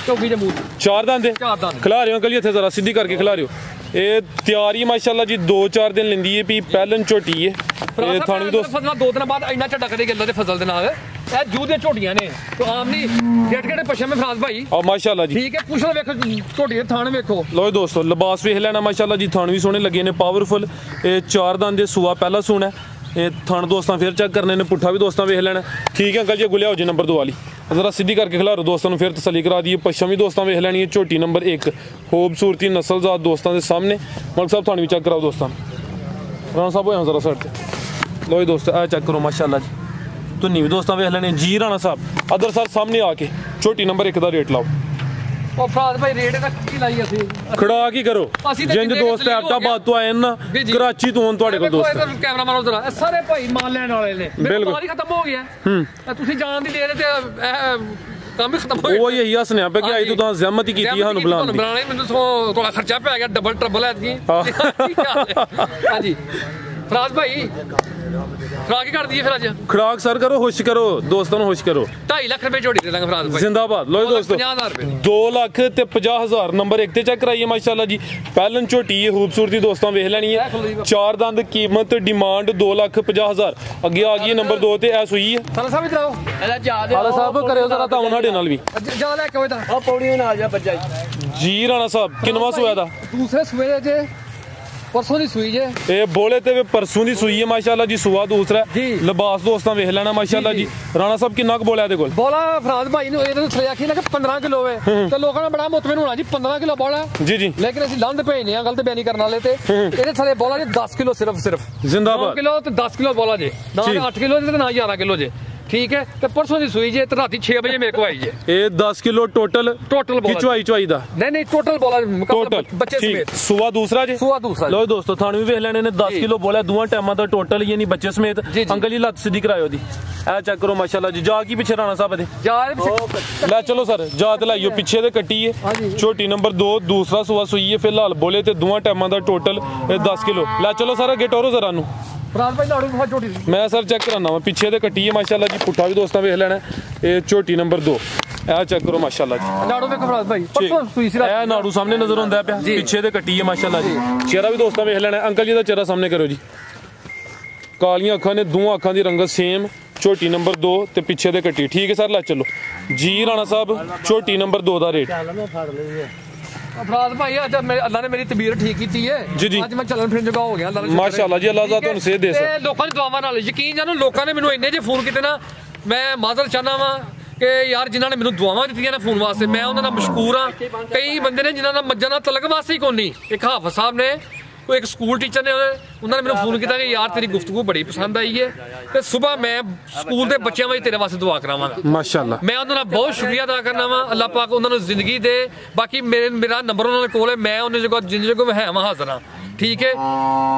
ਚੌਕੀ ਜਮੂ 4 ਦੰਦੇ। 4 ਦੰਦ ਖਿਲਾ ਰਹੇ ਹੋ ਅੰਕਲ ਜੀ, ਇੱਥੇ ਜ਼ਰਾ ਸਿੱਧੀ ਕਰਕੇ ਖਿਲਾ ਰਹੇ ਹੋ। ਇਹ ਤਿਆਰੀ ਮਾਸ਼ਾਅੱਲਾ ਜੀ 2-4 ਦਿਨ ਲੈਂਦੀ ਹੈ ਵੀ ਪਹਿਲਨ ਝੋਟੀ ਹੈ। ਇਹ ਥਾਣ ਵੀ ਦੋਸਤ ਫਸਲਾਂ 2 ਦਿਨਾਂ ਬਾਅਦ ਇੰਨਾ ਝਟਕ ਦੇ ਗਿੱਲਾ ਦੇ ਫਸਲ ਦੇ ਨਾਲ ਇਹ ਜੂ ਦੀਆਂ ਝੋਟੀਆਂ ਨੇ ਤੇ ਆਮ ਨਹੀਂ ਕਿਹੜੇ ਪਛਮੇ ਫਰਾਦ ਭਾਈ। ਆ ਮਾਸ਼ਾਅੱਲਾ ਜੀ ਠੀਕ ਹੈ। ਪੁੱਛ ਲਓ, ਵੇਖੋ ਝੋਟੀ ਦੇ ਥਾਣ ਵੇਖੋ। ਲੋ ਦੋਸਤੋ ਲਿਬਾਸ ਵੇਖ ਲੈਣਾ ਮਾਸ਼ਾਅੱਲਾ ਜੀ। ਥਾਣ ਵੀ ਸੋਹਣੇ ਲੱਗੇ ਨੇ, ਪਾਵਰਫੁਲ। ਇਹ 4 ਦੰਦ ਦੇ ਸੁਆ ਪਹਿਲਾ ਸੁਣਾ। ਇਹ ਥਣ ਦੋਸਤਾਂ ਫਿਰ ਚੈੱਕ ਕਰਨੇ ਨੇ, ਪੁੱਠਾ ਵੀ ਦੋਸਤਾਂ ਵੇਖ ਲੈਣਾ। ਠੀਕ ਹੈ ਅੰਕਲ ਜੀ, ਗੁਲਿਆ ਹੋ ਜੀ ਨੰਬਰ 2 ਵਾਲੀ ਜ਼ਰਾ ਸਿੱਧੀ ਕਰਕੇ ਖਿਲਾਰੋ ਦੋਸਤਾਂ ਨੂੰ, ਫਿਰ ਤਸੱਲੀ ਕਰਾ ਦਈਏ। ਪਛਮ ਵੀ ਦੋਸਤਾਂ ਵੇਖ ਲੈਣੀ ਹੈ। ਝੋਟੀ ਨੰਬਰ 1 ਖੂਬਸੂਰਤੀ ਨਸਲਜ਼ਾਤ ਦੋਸਤਾਂ ਦੇ ਸਾਹਮਣੇ। ਮਲਕ ਸਾਹਿਬ ਥਾਣ ਵੀ ਚੈੱਕ ਕਰਾਓ ਦੋਸਤਾਂ ਨੂੰ। ਰਾਣਾ ਸਾਹਿਬ ਹੋਇਆ ਜ਼ਰਾ ਸਾਈਡ ਤੇ। ਲੋ ਦੋਸਤ ਆ ਚੈੱਕ ਕਰੋ ਮਾਸ਼ਾਅੱਲਾ ਜੀ। ਧੁੰਨੀ ਵੀ ਦੋਸਤਾਂ ਵੇਖ ਲੈਣੇ ਜੀ। ਰਾਣਾ ਸਾਹਿਬ ਅਦਰ ਸਰ ਸਾਹਮਣੇ ਆ ਕੇ ਝੋਟੀ ਨੰਬਰ 1 ਦਾ ਰੇਟ ਲਾਓ। ਉਹ ਫਰਾਦ ਭਾਈ ਰੇਟ ਦਾ ਕੀ ਲਾਈ ਅਸੀਂ? ਖੜਾ ਕੀ ਕਰੋ ਜਿੰਜ ਦੋਸਤ ਐਬਟਾਬਾਦ ਤੋਂ ਆਏ ਨਾ, ਕਰਾਚੀ ਤੋਂ ਤੁਹਾਡੇ ਕੋਲ ਦੋਸਤ। ਕੈਮਰਾ ਮਾਰੋ ਜ਼ਰਾ। ਸਾਰੇ ਭਾਈ ਮਾਲ ਲੈਣ ਵਾਲੇ ਨੇ, ਬਿਲਕੁਲ ਮਾਲ ਹੀ ਖਤਮ ਹੋ ਗਿਆ। ਤੁਸੀਂ ਜਾਣ ਦੀ ਦੇਰ ਤੇ ਕੰਮ ਹੀ ਖਤਮ ਹੋ ਗਿਆ। ਉਹ ਇਹੀ ਹੱਸਣਿਆ ਪਿਆ ਕਿ ਆਈ ਤੂੰ ਤਾਂ ਜ਼ਹਿਮਤ ਹੀ ਕੀਤੀ ਸਾਨੂੰ ਬੁਲਾਉਣ ਦੀ। ਬਣਾਣੇ ਮੈਨੂੰ ਥੋੜਾ ਖਰਚਾ ਪੈ ਗਿਆ, ਡਬਲ ਟਰਬਲ ਐਤਕੀ। ਹਾਂਜੀ ਫਰਾਦ ਭਾਈ, ਖਰਾਕ ਹੀ ਕਰ ਦਈਏ ਫਿਰ ਅੱਜ। ਖਰਾਕ ਸਰ ਕਰੋ, ਖੁਸ਼ ਕਰੋ ਦੋਸਤਾਂ ਨੂੰ, ਖੁਸ਼ ਕਰੋ। 2.5 ਲੱਖ ਰੁਪਏ ਝੋਟੀ ਦੇ ਦਾਂਗੇ ਫਰਾਦ ਭਾਈ। ਜ਼ਿੰਦਾਬਾਦ। ਲੋ ਦੋਸਤੋ 50,000 ਰੁਪਏ 2,50,000 ਨੰਬਰ 1 ਤੇ ਚੈੱਕ ਕਰਾਈਏ ਮਾਸ਼ਾਅੱਲਾ ਜੀ। ਪਹਿਲਨ ਝੋਟੀ ਹੈ, ਖੂਬਸੂਰਤੀ ਦੋਸਤਾਂ ਵੇਖ ਲੈਣੀ ਹੈ। 4 ਦੰਦ, ਕੀਮਤ ਡਿਮਾਂਡ 2,50,000। ਅੱਗੇ ਆ ਗਈ ਨੰਬਰ 2 ਤੇ ਐ ਸੂਈ ਹੈ। ਸਾਲਾ ਸਾਹਿਬ ਇਧਰ ਆਓ। ਹਾਲਾ ਸਾਹਿਬ ਕਰਿਓ ਜ਼ਰਾ ਤਾਂ ਸਾਡੇ ਨਾਲ ਵੀ। ਜਾ ਲੈ ਕੇ ਆਓ ਇਧਰ। ਆ ਪੌੜੀਆਂ ਨਾਲ ਆ ਜਾ ਬੱਜਾ ਜੀ। ਰਾਣਾ ਸਾਹਿਬ ਕਿੰਨਵਾ ਸੂਆ ਦਾ? ਦੂਸਰੇ ਸੂਏ ਜੇ परसों ਦੀ ਸੂਈ ਜੇ। ਇਹ ਬੋਲੇ ਤੇ ਪਰਸੋਂ ਦੀ ਸੂਈ ਹੈ ਮਾਸ਼ਾਅੱਲਾ ਜੀ। ਸੁਆ ਦੂਸਰਾ। ਲਿਬਾਸ ਦੋਸਤਾਂ ਵੇਖ ਲੈਣਾ ਮਾਸ਼ਾਅੱਲਾ ਜੀ। ਰਾਣਾ ਸਾਹਿਬ ਕਿੰਨਾ ਕੁ ਬੋਲਿਆ ਇਹਦੇ ਕੋਲ? ਬੋਲਾ ਫਰਾਦ ਭਾਈ ਨੂੰ ਇਹਦੇ ਥਲੇ ਆਖੀ ਨਾ ਕਿ 15 ਕਿਲੋ ਹੈ ਤੇ ਲੋਕਾਂ ਨੇ ਬੜਾ ਮੁਤਮਿਨ ਹੋਣਾ ਜੀ 15 ਕਿਲੋ ਬੋਲਾ ਜੀ ਜੀ। ਲੇਕਿਨ ਅਸੀਂ ਲੰਦ ਭੇਜਨੇ ਆ, ਗਲਤ ਬਿਆਨੀ ਕਰਨ ਵਾਲੇ ਤੇ ਇਹਦੇ ਥਲੇ ਬੋਲਾ ਜੀ 10 ਕਿਲੋ ਸਿਰਫ ਜ਼ਿੰਦਾਬਾਦ। 9 ਕਿਲੋ ਤੇ 10 ਕਿਲੋ ਬੋਲਾ ਜੇ, ਨਾ 8 ਕਿਲੋ ਤੇ ਨਾ 11 ਕਿਲੋ ਜੇ। ਠੀਕ ਹੈ। ਤੇ ਪਰਸੋਂ ਦੀ ਸੂਈ ਜੇ ਤੇ ਰਾਤੀ 6 ਵਜੇ ਮੇਰੇ ਕੋ ਆਈ ਜੇ। ਇਹ 10 ਕਿਲੋ ਟੋਟਲ ਬੋਲਾ ਚਵਾਈ ਦਾ? ਨਹੀਂ ਟੋਟਲ ਬੋਲਾ ਮੁਕੰਮਲ ਬੱਚੇ ਸਮੇਤ। ਸੁਆ ਦੂਸਰਾ ਜੇ? ਸੁਆ ਦੂਸਰਾ। ਲੋ ਦੋਸਤੋ ਥਾਣ ਵੀ ਵੇਖ ਲੈਣੇ ਨੇ। 10 ਕਿਲੋ ਬੋਲਾ ਦੋਵਾਂ ਟਾਈਮਾਂ ਦਾ ਟੋਟਲ, ਯਾਨੀ ਬੱਚੇ ਸਮੇਤ। ਅੰਕਲ ਜੀ ਲੱਤ ਸਿੱਧੀ ਕਰਾਇਓ ਦੀ। ਐ ਚੈੱਕ ਕਰੋ ਮਾਸ਼ਾਅੱਲਾ ਜੀ। ਜਾ ਕੀ ਪਿੱਛੇ ਰਾਣਾ ਸਾਹਿਬ ਦੇ ਲੈ ਚਲੋ ਸਰ ਜਾ ਤੇ ਲਾਈਓ ਪਿੱਛੇ ਦੇ ਕੱਟੀ ਹੈ। ਝੋਟੀ ਨੰਬਰ 2 ਦੂਸਰਾ ਸੁਆ ਸੂਈ ਹੈ ਫਿਲਹਾਲ ਬੋਲੇ ਤੇ ਦੋਵਾਂ ਟਾਈਮਾਂ ਦਾ ਟੋਟਲ 10 ਕਿਲੋ। ਲੈ ਚਲੋ ਸਰ ਅੱਗੇ ਟੋਰੋ ਜ਼ਰਾ ਨੂੰ। ਫਰਾਦ ਭਾਈ ਲਾੜੂ ਬਹੁਤ ਝੋਟੀ ਸੀ। ਮੈਂ ਸਰ ਚੈੱਕ ਕਰਾਨਾ ਵਾ ਪਿੱਛੇ ਦੇ ਕੱਟੀ ਹੈ ਮਾਸ਼ਾਅੱਲਾ ਜੀ। ਪੁੱਠਾ ਵੀ ਦੋਸਤਾਂ ਵੇਖ ਲੈਣਾ। ਇਹ ਝੋਟੀ ਨੰਬਰ 2 ਇਹ ਚੈੱਕ ਕਰੋ ਮਾਸ਼ਾਅੱਲਾ ਜੀ। ਲਾੜੂ ਵੇਖੋ ਫਰਾਦ ਭਾਈ ਪਰਸੋਂ ਸੂਈ ਸੀ। ਇਹ ਨਾੜੂ ਸਾਹਮਣੇ ਨਜ਼ਰ ਆਉਂਦਾ ਪਿਆ, ਪਿੱਛੇ ਦੇ ਕੱਟੀ ਹੈ ਮਾਸ਼ਾਅੱਲਾ ਜੀ। ਚਿਹਰਾ ਵੀ ਦੋਸਤਾਂ ਵੇਖ ਲੈਣਾ। ਅੰਕਲ ਜੀ ਦਾ ਚਿਹਰਾ ਸਾਹਮਣੇ ਕਰੋ ਜੀ। ਕਾਲੀਆਂ ਅੱਖਾਂ ਨੇ, ਦੋਵਾਂ ਅੱਖਾਂ ਦੀ ਰੰਗਤ ਸੇਮ। ਝੋਟੀ ਨੰਬਰ 2 ਤੇ ਪਿੱਛੇ ਦੇ ਕੱਟੀ। ਠੀਕ ਹੈ ਸਰ ਲੈ ਚਲੋ जी राणा साहब झोटी नंबर 2 ਦਾ ਰੇਟ ਅਫਰਾਜ਼ ਭਾਈ ਅੱਜ ਅੱਲਾ ਨੇ ਮੇਰੀ ਤਬੀਅਤ ਠੀਕ ਕੀਤੀ ਹੈ ਜੀ ਜੀ ਅੱਜ ਮੈਂ ਚੱਲਣ ਫਿਰਨ ਜੋਗਾ ਹੋ ਗਿਆ ਅੱਲਾ ਦਾ ਮਾਸ਼ਾਅੱਲਾ ਜੀ ਅੱਲਾ ਤੁਹਾਨੂੰ ਸਿਹਤ ਦੇ ਤੇ ਲੋਕਾਂ ਦੀ ਦੁਆਵਾਂ ਨਾਲ ਯਕੀਨ ਜਾਨੋ ਲੋਕਾਂ ਨੇ ਮੈਨੂੰ ਇੰਨੇ ਜੇ ਫੋਨ ਕੀਤੇ ਨਾ ਮੈਂ ਮਾਜ਼ਰ ਚਾਹਨਾ ਵਾਂ ਕਿ ਯਾਰ ਜਿਨ੍ਹਾਂ ਨੇ ਮੈਨੂੰ ਦੁਆਵਾਂ ਦਿੱਤੀਆਂ ਨਾ ਫੋਨ ਵਾਸਤੇ ਮੈਂ ਉਹਨਾਂ ਦਾ ਮਸ਼ਕੂਰ ਹਾਂ ਕਈ ਬੰਦੇ ਨੇ ਜਿਨ੍ਹਾਂ ਦਾ ਮੱਝਾਂ ਦਾ ਤਲਕ ਵਾਸਤੇ ਹੀ ਕੋਈ ਨਹੀਂ ਇੱਕ ਹਾਫਿਜ਼ ਸਾਹਿਬ ਨੇ ਕੋਈ ਇੱਕ ਸਕੂਲ ਟੀਚਰ ਨੇ ਉਹਨਾਂ ਨੇ ਮੈਨੂੰ ਫੋਨ ਕੀਤਾ ਕਿ ਯਾਰ ਤੇਰੀ ਗੁਫ਼ਤਗੂ ਬੜੀ ਪਸੰਦ ਆਈ ਹੈ ਤੇ ਸਵੇਰ ਮੈਂ ਸਕੂਲ ਦੇ ਬੱਚਿਆਂ ਵਾਸਤੇ ਤੇਰੇ ਵਾਸਤੇ ਦੁਆ ਕਰਾਵਾਂਗਾ ਮਾਸ਼ਾਅੱਲਾ ਮੈਂ ਉਹਨਾਂ ਦਾ ਬਹੁਤ ਸ਼ੁਕਰੀਆ ਅਦਾ ਕਰਨਾ ਵਾ ਅੱਲਾਹ ਪਾਕ ਉਹਨਾਂ ਨੂੰ ਜ਼ਿੰਦਗੀ ਦੇ ਬਾਕੀ ਮੇਰਾ ਨੰਬਰ ਉਹਨਾਂ ਦੇ ਕੋਲ ਹੈ ਮੈਂ ਉਹਨਾਂ ਜਗ੍ਹਾ ਜਿੰਨੇ ਜਗ੍ਹਾ ਹੈ ਮੈਂ ਹਾਜ਼ਰ ਹਾਂ ਠੀਕ ਹੈ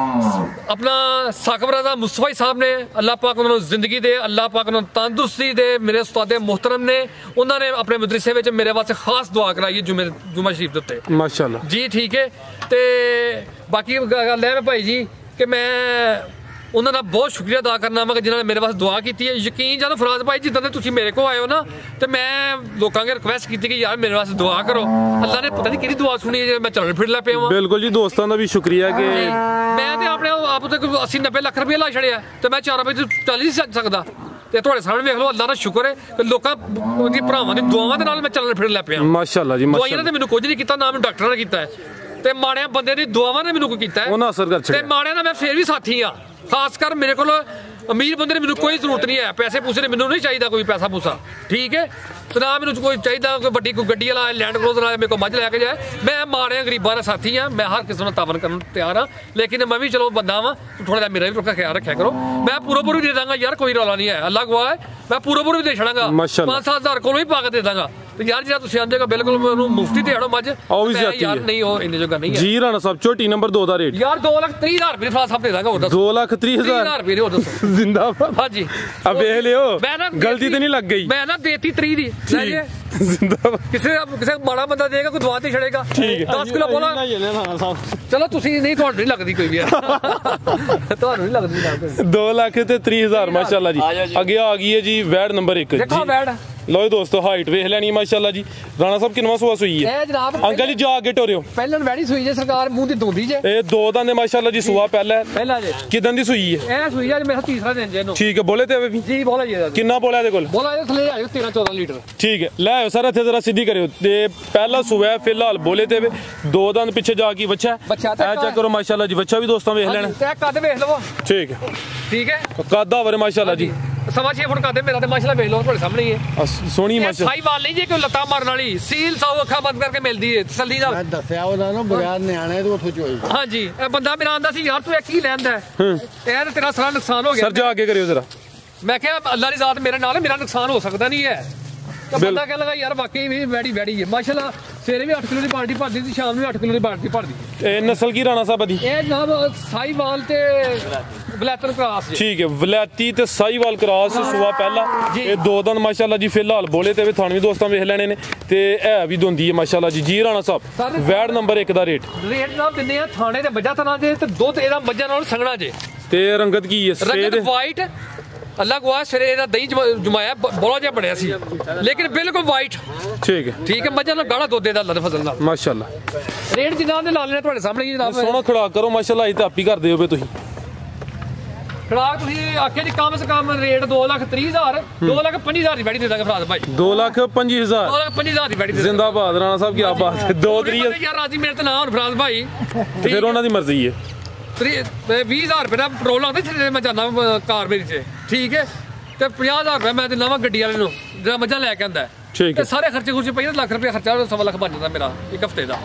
अपना साकबराजा मुस्तफा साहब ने अल्लाह पाक उन्होंने जिंदगी दे अल्लाह पाक उन्होंने तंदुरुस्ती दे मेरे उस्ताद मोहतरम ने उन्होंने अपने मदरसे में मेरे वास्ते खास दुआ कराई है जुमा शरीफ दे उत्ते माशाअल्लाह जी ठीक है ते बाकी गल है भाई जी कि मैं उन्होंने बहुत शुक्रिया अदा करना वा जिन्होंने मेरे वास्ते दुआ की है यकीन जानो फराज भाई जिदा ने तुसीं मेरे को आए हो ना तो मैं लोगों के रिक्वेस्ट की कि यार मेरे वास्ते दुआ करो अल्लाह ने पता नहीं कि दुआ सुनी है मैं चलन फिर पे बिल्कुल जी दोस्तों का भी शुक्रिया कि मैं तो अपने आप 80-90 ਲੱਖ ਰੁਪਏ ਲਾ ਛੜਿਆ ਤੇ ਮੈਂ 4 ਵਜੇ ਚੱਲ ਨਹੀਂ ਸਕਦਾ ਤੇ ਤੁਹਾਡੇ ਸਾਹਮਣੇ ਵੇਖ ਲਓ ਅੱਲਾਹ ਦਾ ਸ਼ੁਕਰ ਹੈ ਕਿ ਲੋਕਾਂ ਦੀ ਭਰਾਵਾਂ ਦੀ ਦੁਆਵਾਂ ਦੇ ਨਾਲ ਮੈਂ ਚੱਲਣ ਫਿਰਨ ਲੱਗ ਪਿਆ ਮਾਸ਼ਾਅੱਲਾ ਜੀ ਦਵਾਈਆਂ ਨੇ ਮੈਨੂੰ ਕੁਝ ਨਹੀਂ ਕੀਤਾ ਨਾ ਮੈਨੂੰ ਡਾਕਟਰਾਂ ਨੇ ਕੀਤਾ ਤੇ ਮਾੜਿਆਂ ਬੰਦੇ ਦੀ ਦੁਆਵਾਂ ਨੇ ਮੈਨੂੰ ਕੋਈ ਕੀਤਾ ਉਹਨਾਂ ਅਸਰ ਕਰ ਛੜਿਆ ਤੇ ਮਾੜਿਆਂ ਦਾ ਮੈਂ ਫੇਰ ਵੀ ਸਾਥੀ ਆ ਖਾਸ ਕਰ ਮੇਰੇ ਕੋਲ ਅਮੀਰ ਬੰਦੇ ਨੇ ਮੈਨੂੰ ਕੋਈ ਜ਼ਰੂਰਤ ਨਹੀਂ ਹੈ ਪੈਸੇ ਪੂਸੇ ਨੇ ਮੈਨੂੰ ਨਹੀਂ ਚਾਹੀਦਾ ਕੋਈ ਪੈਸਾ ਪੂਸਾ ਠੀਕ ਹੈ ਤੇ ਨਾ ਮੈਨੂੰ ਕੋਈ ਚਾਹੀਦਾ ਕੋਈ ਵੱਡੀ ਕੋਈ ਗੱਡੀ ਵਾਲਾ ਲੈਂਡ ਕਰੂਜ਼ਰ ਵਾਲਾ ਮੇਰੇ ਕੋਲ ਮੱਝ ਲੈ ਕੇ ਜਾਏ ਮੈਂ ਮਾੜਿਆਂ ਗਰੀਬਾਂ ਦਾ ਸਾਥੀ ਆ ਮੈਂ ਹਰ ਕਿਸੇ ਨਾਲ ਤਾਵਨ ਕਰਨ ਨੂੰ ਤਿਆਰ ਆ ਲੇਕਿਨ ਮੈਂ ਵੀ ਚਲੋ ਬੰਦਾ ਵਾਂ ਥੋੜਾ ਜਿਹਾ ਮੇਰਾ ਵੀ ਖਿਆਲ ਰੱਖਿਆ ਕਰੋ ਮੈਂ ਪੂਰਾ ਦੇ ਦਾਂਗਾ ਯਾਰ ਕੋਈ ਰੌਲਾ ਨਹੀਂ ਹੈ ਅੱਲਾਹ ਗਵਾਹ ਹੈ ਮੈਂ ਪੂਰਾ ਵੀ ਦੇ ਛੜਾਂਗਾ 5-7 ਹਜ਼ਾਰ ਕੋਲੋਂ ਹੀ ਪਾ ਕੇ ਦੇ ਦਾਂਗਾ ਤੇ ਯਾਰ ਜਿਹੜਾ ਤੁਸੀਂ ਆਂਦੇ ਹੋ ਬਿਲਕੁਲ ਮੈਨੂੰ ਮੁਫਤੀ ਤੇ ਹੜੋ ਮੱਝ ਯਾਰ ਨਹੀਂ ਉਹ ਇੰਨੇ ਜੋਗਾ ਨਹੀਂ ਹੈ ਜੀ ਰਾਣਾ ਸਾਹਿਬ ਝੋਟੀ ਨੰਬਰ 2 ਦਾ ਰੇਟ ਯਾਰ 2,30,000 ਰੁਪਏ ਫਰਾਜ਼ ਸਾਹਿਬ ਦੇ ਦਾਂਗਾ ਹੋਰ ਦੱਸੋ 2,30,000 ਰੁਪਏ ਹੋਰ ਦੱਸੋ ਜ਼ਿੰਦਾਬਾਦ ਹਾਂਜੀ ਆ ਵੇਖ ਲਿਓ ਗਲਤੀ ਤੇ ਨਹੀਂ ਲੱਗ ਗਈ ਮੈਂ ਨਾ ਦੇਤੀ 30 ਦੀ ਲੈ ਜੇ ਜ਼ਿੰਦਾਬਾਦ ਕਿਸੇ ਮਾੜਾ ਬੰਦਾ ਦੇਗਾ ਕੋਈ ਦੁਆ ਤੇ ਛੜੇਗਾ 10 ਕਿਲੋ ਬੋਲਾ ਚਲੋ ਤੁਸੀਂ ਨਹੀਂ ਤੁਹਾਨੂੰ ਨਹੀਂ ਲੱਗਦੀ ਕੋਈ ਵੀ ਤੁਹਾਨੂੰ ਨਹੀਂ ਲੱਗਦੀ 2,30,000 ਮਾਸ਼ਾਅੱਲਾ ਜੀ ਅੱਗੇ ਆ ਗਈ ਹੈ ਜੀ ਵੈੜ ਨੰਬਰ 1 ਦੇਖੋ ਵੈੜ लो दोस्तों हाइट वेख लैनी माशाल्लाह जी राणा साहब किनवा सुआ सुई है ए जनाब अंकल जी जा आगे टोरियो पहलन वैड़ी सुई जे सरकार मुंह दी दोंदी जे ए दो दांदे माशाल्लाह जी सुआ पहला जे किदन दी सुई है ए सुई जे मेरा तीसरा दिन जे नो ठीक है बोले ते भी जी बोला जी कितना बोला दे कोल बोला ये थले आयो 13-14 लीटर ठीक है ले आयो सर इथे जरा सीधी करियो ते पहला सुआ फिलहाल बोले ते दो दांद पीछे जाके बच्चा ए चेक करो माशाल्लाह जी बच्चा भी दोस्तों वेख लेना ते कद वेख लवो ठीक है कद आवर माशाल्लाह जी 6.5 फुट कद मेरा ते माशाल्लाह वेख लो ਤੁਹਾਡੇ ਸਾਹਮਣੇ ਹੀ ਹੈ ਸੋਹਣੀ ਮਾਸ਼ਾ ਸਾਈ ਵਾਲ ਨਹੀਂ ਜੇ ਕੋਈ ਲੱਤਾਂ ਮਾਰਨ ਵਾਲੀ ਸੀਲ ਸਾਉ ਅੱਖਾਂ ਬੰਦ ਕਰਕੇ ਮਿਲਦੀ ਹੈ ਤਸੱਲੀ ਨਾਲ ਮੈਂ ਦੱਸਿਆ ਉਹਨਾਂ ਨੂੰ ਬਗੈਰ ਨਿਆਣੇ ਤੋਂ ਉੱਥੋਂ ਚੋਈ ਹਾਂਜੀ ਇਹ ਬੰਦਾ ਮੇਰਾ ਆਂਦਾ ਸੀ ਯਾਰ ਤੂੰ ਇਹ ਕੀ ਲੈਂਦਾ ਇਹ ਤੇਰਾ ਸਾਰਾ ਨੁਕਸਾਨ ਹੋ ਗਿਆ ਸਰ ਜਾ ਅੱਗੇ ਕਰਿਓ ਜ਼ਰਾ ਮੈਂ ਕਿਹਾ ਅੱਲਾ ਦੀ ਜ਼ਾਤ ਮੇਰੇ ਨਾਲ ਮੇਰਾ ਨੁਕਸਾਨ ਹੋ ਸਕਦਾ ਨਹੀਂ ਹੈ ਤਾਂ ਬੰਦਾ ਕਹਿ ਲਗਾ ਯਾਰ ਵਾਕਈ ਵੀ ਵੈੜੀ ਹੈ ਮਾਸ਼ਾਅੱਲਾ ਸਵੇਰੇ ਵੀ 8 ਕਿਲੋ ਦੀ ਬਾਲਟੀ ਭਰਦੀ ਸੀ ਸ਼ਾਮ ਨੂੰ 8 ਕਿਲੋ ਦੀ ਬਾਲਟੀ ਭਰਦੀ ਇਹ ਨਸਲ ਕੀ ਰਾਣਾ ਸਾਹਿਬ ਦੀ ਇਹ ਜਨਾਬ ਸਾਈਵਾਲ ਤੇ ਵਲੈਤਨ ਕ੍ਰਾਸ ਜੀ ਠੀਕ ਹੈ ਵਲੈਤੀ ਤੇ ਸਾਈਵਾਲ ਕ੍ਰਾਸ ਸੁਆ ਪਹਿਲਾ ਇਹ ਦੋ ਦੰਦ ਮਾਸ਼ਾਅੱਲਾ ਜੀ ਫਿਲਹਾਲ ਬੋਲੇ ਤੇ ਥਾਣ ਵੀ ਦੋਸਤਾਂ ਵੇਖ ਲੈਣੇ ਨੇ ਤੇ ਇਹ ਵੀ ਦੁੰਦੀ ਹੈ ਮਾਸ਼ਾਅੱਲਾ ਜੀ ਰਾਣਾ ਸਾਹਿਬ ਵੈੜ ਨੰਬਰ 1 ਦਾ ਰੇਟ ਜਨਾਬ ਦਿੰਦੇ ਆ ਥਾਣੇ ਦੇ ਮੱਝਾਂ ਤਨਾਂ ਦੇ ਤੇ ਦੁੱਧ ਇਹਦਾ ਮੱਝਾਂ ਨਾਲ ਸੰਘਣਾ ਜੇ ਤੇ ਰੰਗਤ ਕੀ ਹੈ ਸਫੇਦ ਵਾਈਟ ਅੱਲਾ ਗਵਾਹ ਸਵੇਰੇ ਇਹਦਾ ਦਹੀਂ ਜਮਾਇਆ ਬੋਲਾ ਜਿਹਾ ਬਣਿਆ ਸੀ ਲੇਕਿਨ ਬਿਲਕੁਲ ਵਾਈਟ ਠੀਕ ਹੈ ਮੱਝਾਂ ਨਾਲ ਗਾੜਾ ਦੁੱਧ ਦਾ ਅੱਲਾ ਦੇ ਫਜ਼ਲ ਨਾਲ ਮਾਸ਼ਾਅੱਲਾ ਰੇਟ ਜਿੰਨਾ ਦੇ ਲਾ ਲੈਣੇ ਤੁਹਾਡੇ ਸਾਹਮਣੇ ਜਨਾਬ ਸੋਹਣਾ ਖੜਾ ਕਰੋ ਮਾਸ਼ਾਅੱਲਾ ਇਹ ਤਾਂ ਆਪੀ ਕਰਦੇ ਹੋਵੇ ਤੁਸੀਂ ਖੜਾ ਤੁਸੀਂ ਆਖਿਆ ਜੀ ਕਮ ਸੇ ਕਮ ਰੇਟ 2,30,000 2,50,000 ਦੀ ਬੈਠੀ ਦੇ ਦਾਂਗੇ ਫਰਾਜ਼ ਭਾਈ 2,25,000 2,50,000 ਦੀ ਬੈਠੀ ਜ਼ਿੰਦਾਬਾਦ ਰਾਣਾ ਸਾਹਿਬ ਕੀ ਬਾਤ ਹੈ 2,30,000 ਯਾਰ ਰਾਜੀ ਮੇਰੇ ਤੇ ਨਾ ਹੁਣ ਫਰਾਜ਼ ਭਾਈ ਫਿਰ ਉਹਨਾਂ ਦੀ ਮਰਜ਼ੀ ਹੈ 20,000 ਰੁਪਏ ਦਾ ਪੈਟਰੋਲ ਲੱਗਦਾ ਮੈਂ ਜਾਂਦਾ ਕਾਰ ਮੇਰੀ 'ਚ ਠੀਕ ਹੈ ਤੇ 50,000 ਰੁਪਏ ਮੈਂ ਦਿੰਦਾ ਵਾ ਗੱਡੀ ਵਾਲੇ ਨੂੰ ਜਿਹੜਾ ਮੱਝਾਂ ਲੈ ਕੇ ਆਂਦਾ ਠੀਕ ਹੈ ਸਾਰੇ ਖਰਚੇ ਖੁਰਚੇ ਪਈ ਲੱਖ ਰੁਪਏ ਖਰਚਾ 1.25 ਲੱਖ ਬਣ ਜਾਂਦਾ ਮੇਰਾ ਇੱਕ ਹਫਤੇ ਦਾ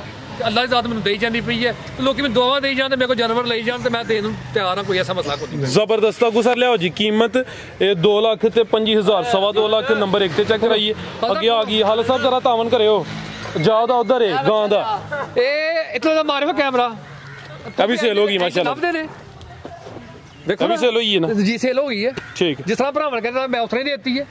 ਅੱਲਾ ਦੀ ਜ਼ਾਤ ਮੈਨੂੰ ਦੇਈ ਜਾਂਦੀ ਪਈ ਹੈ ਲੋਕੀ ਮੈਨੂੰ ਦੁਆਵਾਂ ਦੇਈ ਜਾਂਦੇ ਮੇਰੇ ਕੋਲ ਜਾਨਵਰ ਲਈ ਜਾਣ ਤੇ ਮੈਂ ਦੇਣ ਨੂੰ ਤਿਆਰ ਹਾਂ ਕੋਈ ਐਸਾ ਮਸਲਾ ਕੋਈ ਨਹੀਂ ਜ਼ਬਰਦਸਤ ਗੁਸਰ ਲਿਆਓ ਜੀ ਕੀਮਤ ਇਹ 2,25,000 2.5 ਲੱਖ ਨੰਬਰ 1 ਤੇ ਚੈੱਕ ਕਰਾਈਏ ਅੱਗੇ ਆ ਗਈ ਹਾਲ ਸਾਹਿਬ ਜਰਾ ਤਾਵਨ ਕਰਿਓ ਜਾਦਾ ਉਧਰ ਹੈ ਗਾਂ ਦਾ ਇਹ ਇਤੋਂ ਦਾ ਮਾਰਿਓ ਕੈਮਰਾ ਅਭੀ ਸੇਲ ਹੋ ਗਈ ਮਾਸ਼ਾਅੱਲਾ ਲੱਭਦੇ ਨੇ ਦੇਖੋ ਅਭੀ ਸੇਲ ਹੋਈ ਹੈ ਨਾ ਜੀ ਸੇਲ ਹੋ ਗਈ ਹੈ ਠੀਕ ਜਿਸ ਤਰ੍ਹਾਂ ਭਰਾਵਾਂ ਕਹਿੰਦਾ ਮੈਂ ਉਤਰੇ ਦੇ ਦਿੱਤੀ ਹੈ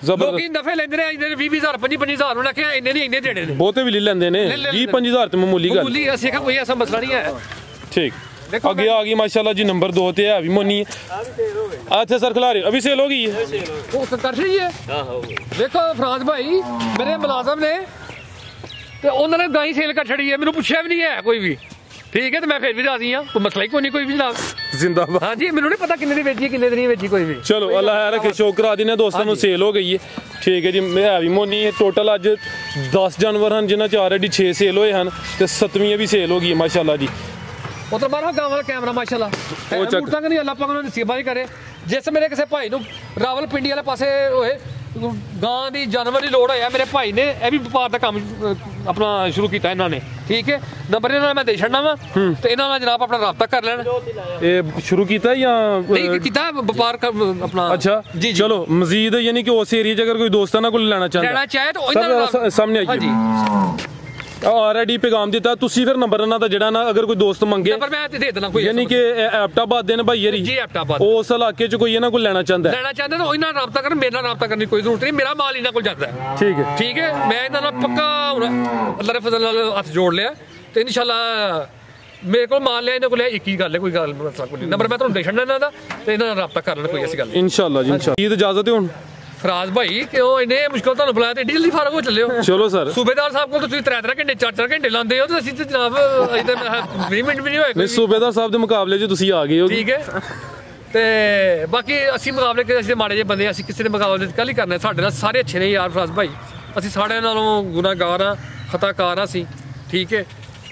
ਲੋਕੀ ਨਫੇ ਲੈਂਦੇ ਨੇ ਇੰਨੇ 20,000 25,000 ਉਹਨਾਂ ਕਿਹਾ ਇੰਨੇ ਨਹੀਂ ਇੰਨੇ ਦੇਣੇ ਨੇ ਬਹੁਤੇ ਵੀ ਲੈ ਲੈਂਦੇ ਨੇ 20-25,000 ਤੇ ਮਾਮੂਲੀ ਗੱਲ ਮਾਮੂਲੀ ਅਸੀਂ ਕਿਹਾ ਕੋਈ ਐਸਾ ਮਸਲਾ ਨਹੀਂ ਹੈ ਠੀਕ ਅੱਗੇ ਆ ਗਈ ਮਾਸ਼ਾਅੱਲਾ ਜੀ ਨੰਬਰ 2 ਤੇ ਹੈ ਵੀ ਮੋਨੀ ਅੱਛਾ ਸਰ ਖਿਲਾ ਰਹੇ ਅਭੀ ਸੇਲ ਹੋ ਗਈ ਹੈ ਉਹ ਕਰ ਰਹੀ ਹੈ ਦੇਖੋ ਫਰਾਜ਼ ਭਾਈ ਮੇਰੇ ਮੁਲਾਜ਼ਮ ਨੇ ਤੇ ਉਹਨਾਂ ਨੇ ਗਾਈ ਸੇਲ ਕਰ ਛੜੀ ਹੈ ਮੈਨੂੰ ਪੁੱਛਿਆ ਵੀ ਨਹੀਂ ਹੈ ਕੋਈ ਵੀ ਠੀਕ ਹੈ ਤੇ ਮੈਂ ਫਿਰ ਵੀ ਰਾਜ਼ੀ ਹਾਂ ਕੋਈ ਮਸਲਾ ਹੀ ਕੋਈ ਨਹੀਂ ਕੋਈ ਵੀ ਜਨਾਬ ਜ਼ਿੰਦਾਬਾਦ ਹਾਂਜੀ ਮੈਨੂੰ ਨਹੀਂ ਪਤਾ ਕਿੰਨੇ ਦੀ ਵੇਚੀ ਕਿੰਨੇ ਦੀ ਨਹੀਂ ਵੇਚੀ ਕੋਈ ਵੀ ਚਲੋ ਅੱਲਾ ਹੈ ਰੱਖੇ ਸ਼ੋਕਰਾ ਦੀ ਨੇ ਦੋਸਤਾਂ ਨੂੰ ਸੇਲ ਹੋ ਗਈ ਹੈ ਠੀਕ ਹੈ ਜੀ ਹੈ ਵੀ ਮੋਨੀ ਟੋਟਲ ਅੱਜ 10 ਜਾਨਵਰ ਹਨ ਜਿਨ੍ਹਾਂ 'ਚ ਆਲਰੇਡੀ 6 ਸੇਲ ਹੋਏ ਹਨ ਤੇ 7ਵੀਂ ਵੀ ਸੇਲ ਹੋ ਗਈ ਮਾਸ਼ਾਅੱਲਾ ਜੀ। ਉਧਰ ਮਾਰੋ ਗਾਂ ਵਾਲਾ ਕੈਮਰਾ ਮਾਸ਼ਾਅੱਲਾ ਉਹ ਚੱਕ। ਮੂਰਤਾਂ ਕਿ ਨਹੀਂ ਅੱਲਾਹ ਪਾਕ ਨੂੰ ਨਸੀਬਾਂ ਹੀ ਕਰੇ। ਜਿਸ ਮੇਰੇ ਕਿਸੇ ਭਾਈ ਨੂੰ ਰਾਵਲਪਿੰਡੀ ਵਾਲੇ ਪਾਸੇ ਹੋਏ ਗਾਂ ਦੀ ਜਾਨਵਰ ਦੀ ਲੋੜ ਹੋਇਆ, ਮੇਰੇ ਭਾਈ ਨੇ ਇਹ ਵੀ ਵਪਾਰ ਦਾ ਕੰਮ ਆਪਣਾ ਸ਼ੁਰੂ ਕੀਤਾ ਇਹਨਾਂ ਨੇ, ਠੀਕ ਹੈ। ਨੰਬਰ ਇਹਨਾਂ ਨਾਲ ਮੈਂ ਦੇ ਛੱਡਣਾ ਵਾ ਤੇ ਇਹਨਾਂ ਨਾਲ ਜਨਾਬ ਆਪਣਾ ਰਾਬਤਾ ਕਰ ਲੈਣ। ਇਹ ਸ਼ੁਰੂ ਕੀਤਾ ਜਾਂ ਨਹੀਂ ਕੀਤਾ ਵਪਾਰ ਆਪਣਾ। ਅੱਛਾ ਜੀ ਚਲੋ ਮਜ਼ੀਦ ਯਾਨੀ ਕਿ ਉਸ ਏਰੀਆ 'ਚ ਅਗਰ ਕੋਈ ਦੋਸਤਾਂ ਨਾਲ ਕੋਲ ਲੈਣਾ ਚਾਹੇ ਤਾਂ ਇਹਨਾਂ ਨਾਲ ਸਾਹਮਣੇ ਆਈਏ। ਆਲਰੇਡੀ ਪੈਗਾਮ ਦਿੱਤਾ ਤੁਸੀਂ, ਫਿਰ ਨੰਬਰ ਇਹਨਾਂ ਦਾ ਜਿਹੜਾ ਨਾ ਅਗਰ ਕੋਈ ਦੋਸਤ ਮੰਗੇ ਨੰਬਰ ਮੈਂ ਦੇ ਦੇਣਾ ਕੋਈ, ਯਾਨੀ ਕਿ ਐਬਟਾਬਾਦ ਦੇ ਨੇ ਭਾਈ ਯਾਰੀ ਜੀ ਐਬਟਾਬਾਦ ਉਸ ਇਲਾਕੇ 'ਚ ਕੋਈ ਇਹਨਾਂ ਕੋਲ ਲੈਣਾ ਚਾਹੁੰਦਾ ਤਾਂ ਉਹ ਇਹਨਾਂ ਨਾਲ ਰਾਬਤਾ ਕਰਨ, ਮੇਰੇ ਨਾਲ ਰਾਬਤਾ ਕਰਨ ਦੀ ਕੋਈ ਜ਼ਰੂਰਤ ਨਹੀਂ। ਮੇਰਾ ਮਾਲ ਇਹਨਾਂ ਕੋਲ ਜਾਂਦਾ ਹੈ, ਠੀਕ ਹੈ ਠੀਕ ਹੈ। ਮੈਂ ਇਹਨਾਂ ਨਾਲ ਪੱਕਾ ਹੁਣ ਅੱਲਾਹ ਦੇ ਫਜ਼ਲ ਨਾਲ ਹੱਥ ਜੋੜ ਲਿਆ ਤੇ ਇਨਸ਼ਾਅੱਲਾ ਮੇਰੇ ਕੋਲ ਮਾਲ ਲਿਆ ਇਹਨਾਂ ਕੋਲ ਇੱਕ ਹੀ ਗੱਲ ਹੈ, ਕੋਈ ਗੱਲ ਮਸਲਾ ਕੋਈ ਨਹੀਂ। ਨੰਬਰ ਮੈਂ ਤੁਹਾਨੂੰ ਦੇ ਛੱਡਣਾ ਇਹਨਾਂ ਦਾ ਤੇ ਇਹਨਾਂ ਨਾਲ ਰਾਬਤਾ ਕਰਨ, ਕੋਈ ਐਸੀ ਗੱਲ ਨਹੀਂ ਇਨਸ਼ਾਅੱਲਾ ਜੀ। ਇਨਸ਼ਾਅੱਲਾ ਇਜਾਜ਼ਤ ਹੈ ਹੁਣ ਫਰਾਜ਼ ਭਾਈ, ਕਿਉਂ ਇੰਨੇ ਮੁਸ਼ਕਲ ਤੁਹਾਨੂੰ ਬੁਲਾਇਆ ਤੇ ਏਡੀ ਜਲਦੀ ਫਾਰਗ ਹੋ ਚੱਲੇ ਹੋ? ਚਲੋ ਸਰ, ਸੂਬੇਦਾਰ ਸਾਹਿਬ ਕੋਲ ਤੁਸੀਂ 3-3 ਘੰਟੇ 4-4 ਘੰਟੇ ਲਾਉਂਦੇ ਹੋ ਤੇ ਅਸੀਂ ਤੇ ਜਨਾਬ ਅਜੇ ਤਾਂ 20 ਮਿੰਟ ਵੀ ਨਹੀਂ ਹੋਏ ਨਹੀਂ ਸੂਬੇਦਾਰ ਸਾਹਿਬ ਦੇ ਮੁਕਾਬਲੇ 'ਚ ਤੁਸੀਂ ਆ ਗਏ ਹੋ, ਠੀਕ ਹੈ। ਤੇ ਬਾਕੀ ਅਸੀਂ ਮੁਕਾਬਲੇ ਅਸੀਂ ਮਾੜੇ ਜਿਹੇ ਬੰਦੇ, ਅਸੀਂ ਕਿਸੇ ਦੇ ਮੁਕਾਬਲੇ ਕੱਲ ਹੀ ਕਰਨਾ। ਸਾਡੇ ਨਾਲ ਸਾਰੇ ਅੱਛੇ ਨੇ ਯਾਰ ਫਰਾਜ਼ ਭਾਈ, ਅਸੀਂ ਸਾਰਿਆਂ ਨਾਲੋਂ ਗੁਨਾਹਗਾਰ ਹਾਂ, ਖਤਾਕਾਰ ਹਾਂ ਅਸੀਂ, ਠੀਕ ਹੈ।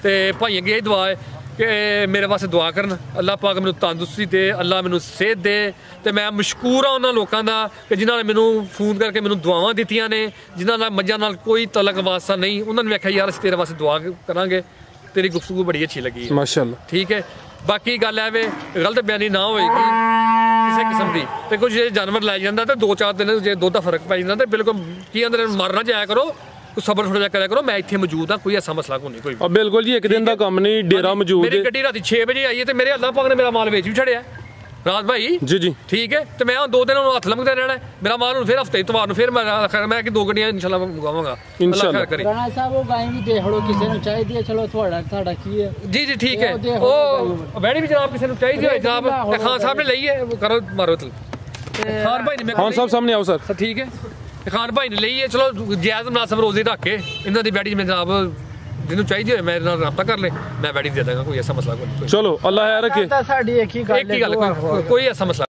ਤੇ ਭਾਈ ਅੱਗੇ ਇਹ ਦੁਆ ਹੈ ਕਿ ਮੇਰੇ ਵਾਸਤੇ ਦੁਆ ਕਰਨ, ਅੱਲਾਹ ਪਾਕ ਮੈਨੂੰ ਤੰਦਰੁਸਤੀ ਦੇ, ਅੱਲਾਹ ਮੈਨੂੰ ਸਿਹਤ ਦੇ। ਤੇ ਮੈਂ ਮਸ਼ਕੂਰ ਹਾਂ ਉਹਨਾਂ ਲੋਕਾਂ ਦਾ ਕਿ ਜਿਨ੍ਹਾਂ ਨੇ ਮੈਨੂੰ ਫੋਨ ਕਰਕੇ ਮੈਨੂੰ ਦੁਆਵਾਂ ਦਿੱਤੀਆਂ ਨੇ, ਜਿਨ੍ਹਾਂ ਨਾਲ ਮੱਝਾਂ ਨਾਲ ਕੋਈ ਤਲਕ ਵਾਸਤਾ ਨਹੀਂ। ਉਹਨਾਂ ਨੇ ਵੇਖਿਆ ਯਾਰ ਅਸੀਂ ਤੇਰੇ ਵਾਸਤੇ ਦੁਆ ਕਰਾਂਗੇ, ਤੇਰੀ ਗੁਫ਼ਤਗੂ ਬੜੀ ਅੱਛੀ ਲੱਗੀ ਮਾਸ਼ਾਅੱਲਾ, ਠੀਕ ਹੈ। ਬਾਕੀ ਗੱਲ ਹੈ ਵੇ ਗਲਤ ਬਿਆਨੀ ਨਾ ਹੋਏਗੀ ਕਿਸੇ ਕਿਸਮ ਦੀ। ਤੇ ਕੁਝ ਜੇ ਜਾਨਵਰ ਲੈ ਜਾਂਦਾ ਤੇ 2-4 ਦਿਨ ਜੇ ਦੁੱਧ ਦਾ ਫਰਕ ਪੈ ਜਾਂਦਾ ਤੇ ਬਿਲਕੁਲ ਕੀ ਅੰਦਰ ਮਾਰਨਾ ਜਾਇਆ ਕਰੋ, ਸਬਰ ਥੋੜਾ ਜਿਹਾ ਕਰਿਆ ਕਰੋ। ਮੈਂ ਇੱਥੇ ਮੌਜੂਦ ਹਾਂ, ਕੋਈ ਐਸਾ ਮਸਲਾ ਕੋਈ ਨਹੀਂ ਕੋਈ। ਬਿਲਕੁਲ ਜੀ, ਇੱਕ ਦਿਨ ਦਾ ਕੰਮ ਨਹੀਂ, ਡੇਰਾ ਮੌਜੂਦ ਮੇਰੀ ਗੱਡੀ ਰਾਤੀ 6 ਵਜੇ ਆਈ ਹੈ ਤੇ ਮੇਰੇ ਅੱਲਾਹ ਪਾਕ ਨੇ ਮੇਰਾ ਮਾਲ ਵੇਚ ਵੀ ਛੜਿਆ ਰਾਤ ਭਾਈ ਜੀ ਜੀ, ਠੀਕ ਹੈ। ਤੇ ਮੈਂ 2 ਦਿਨ ਹੱਥ ਲੰਘਦਾ ਰਹਿਣਾ ਮੇਰਾ ਮਾਲ ਨੂੰ, ਫਿਰ ਹਫਤੇ ਇਤਵਾਰ ਨੂੰ ਫਿਰ ਮੈਂ ਕਿ 2 ਗੱਡੀਆਂ ਇਨਸ਼ਾਅੱਲਾ ਮੰਗਵਾਵਾਂਗਾ ਇਨਸ਼ਾਅੱਲਾ। ਰਾਣਾ ਸਾਹਿਬ ਉਹ ਗਾਂ ਵੀ ਦੇਖ ਲਓ, ਕਿਸੇ ਨੂੰ ਚਾਹੀਦੀ ਹੈ, ਚਲੋ ਤੁਹਾਡਾ ਕੀ ਹੈ। ਜੀ ਜੀ ਠੀਕ ਹੈ। ਉਹ ਵੈੜੀ ਵੀ ਜਨਾਬ ਕਿਸੇ ਨੂੰ ਚਾਹੀਦੀ ਹੋਏ ਜਨਾਬ ਖਾਨ ਸਾਹਿਬ ਨੇ ਲਈ ਹੈ, ਕਰੋ ਮਾਰੋ ਤਲ ਖਾਨ ਭਾਈ ਨੇ, ਖਾਨ ਸਾਹਿਬ ਸਾਹਮਣੇ ਆਓ ਸਰ, ਠੀਕ ਹੈ। ਖਾਨ ਭਾਈ ਨੇ ਲਈ ਹੈ, ਚਲੋ ਜਾਇਜ਼ ਮੁਨਾਸਬ ਰੋਜ਼ੇ ਰੱਖ ਕੇ ਇਹਨਾਂ ਦੀ ਵੈੜੀ ਮੈਂ ਜਨਾਬ ਜਿਹਨੂੰ ਚਾਹੀਦੀ ਹੋਏ ਮੇਰੇ ਨਾਲ ਰਾਬਤਾ ਕਰ ਲੈ, ਮੈਂ ਵੈੜੀ ਦੇ ਦਾਂਗਾ, ਕੋਈ ਐਸਾ ਮਸਲਾ ਕੋਈ। ਚਲੋ ਅੱਲਾਹ ਹੈ ਰੱਖੇ। ਸਾਡੀ ਇੱਕ ਹੀ ਗੱਲ ਕੋਈ ਐਸਾ ਮਸਲਾ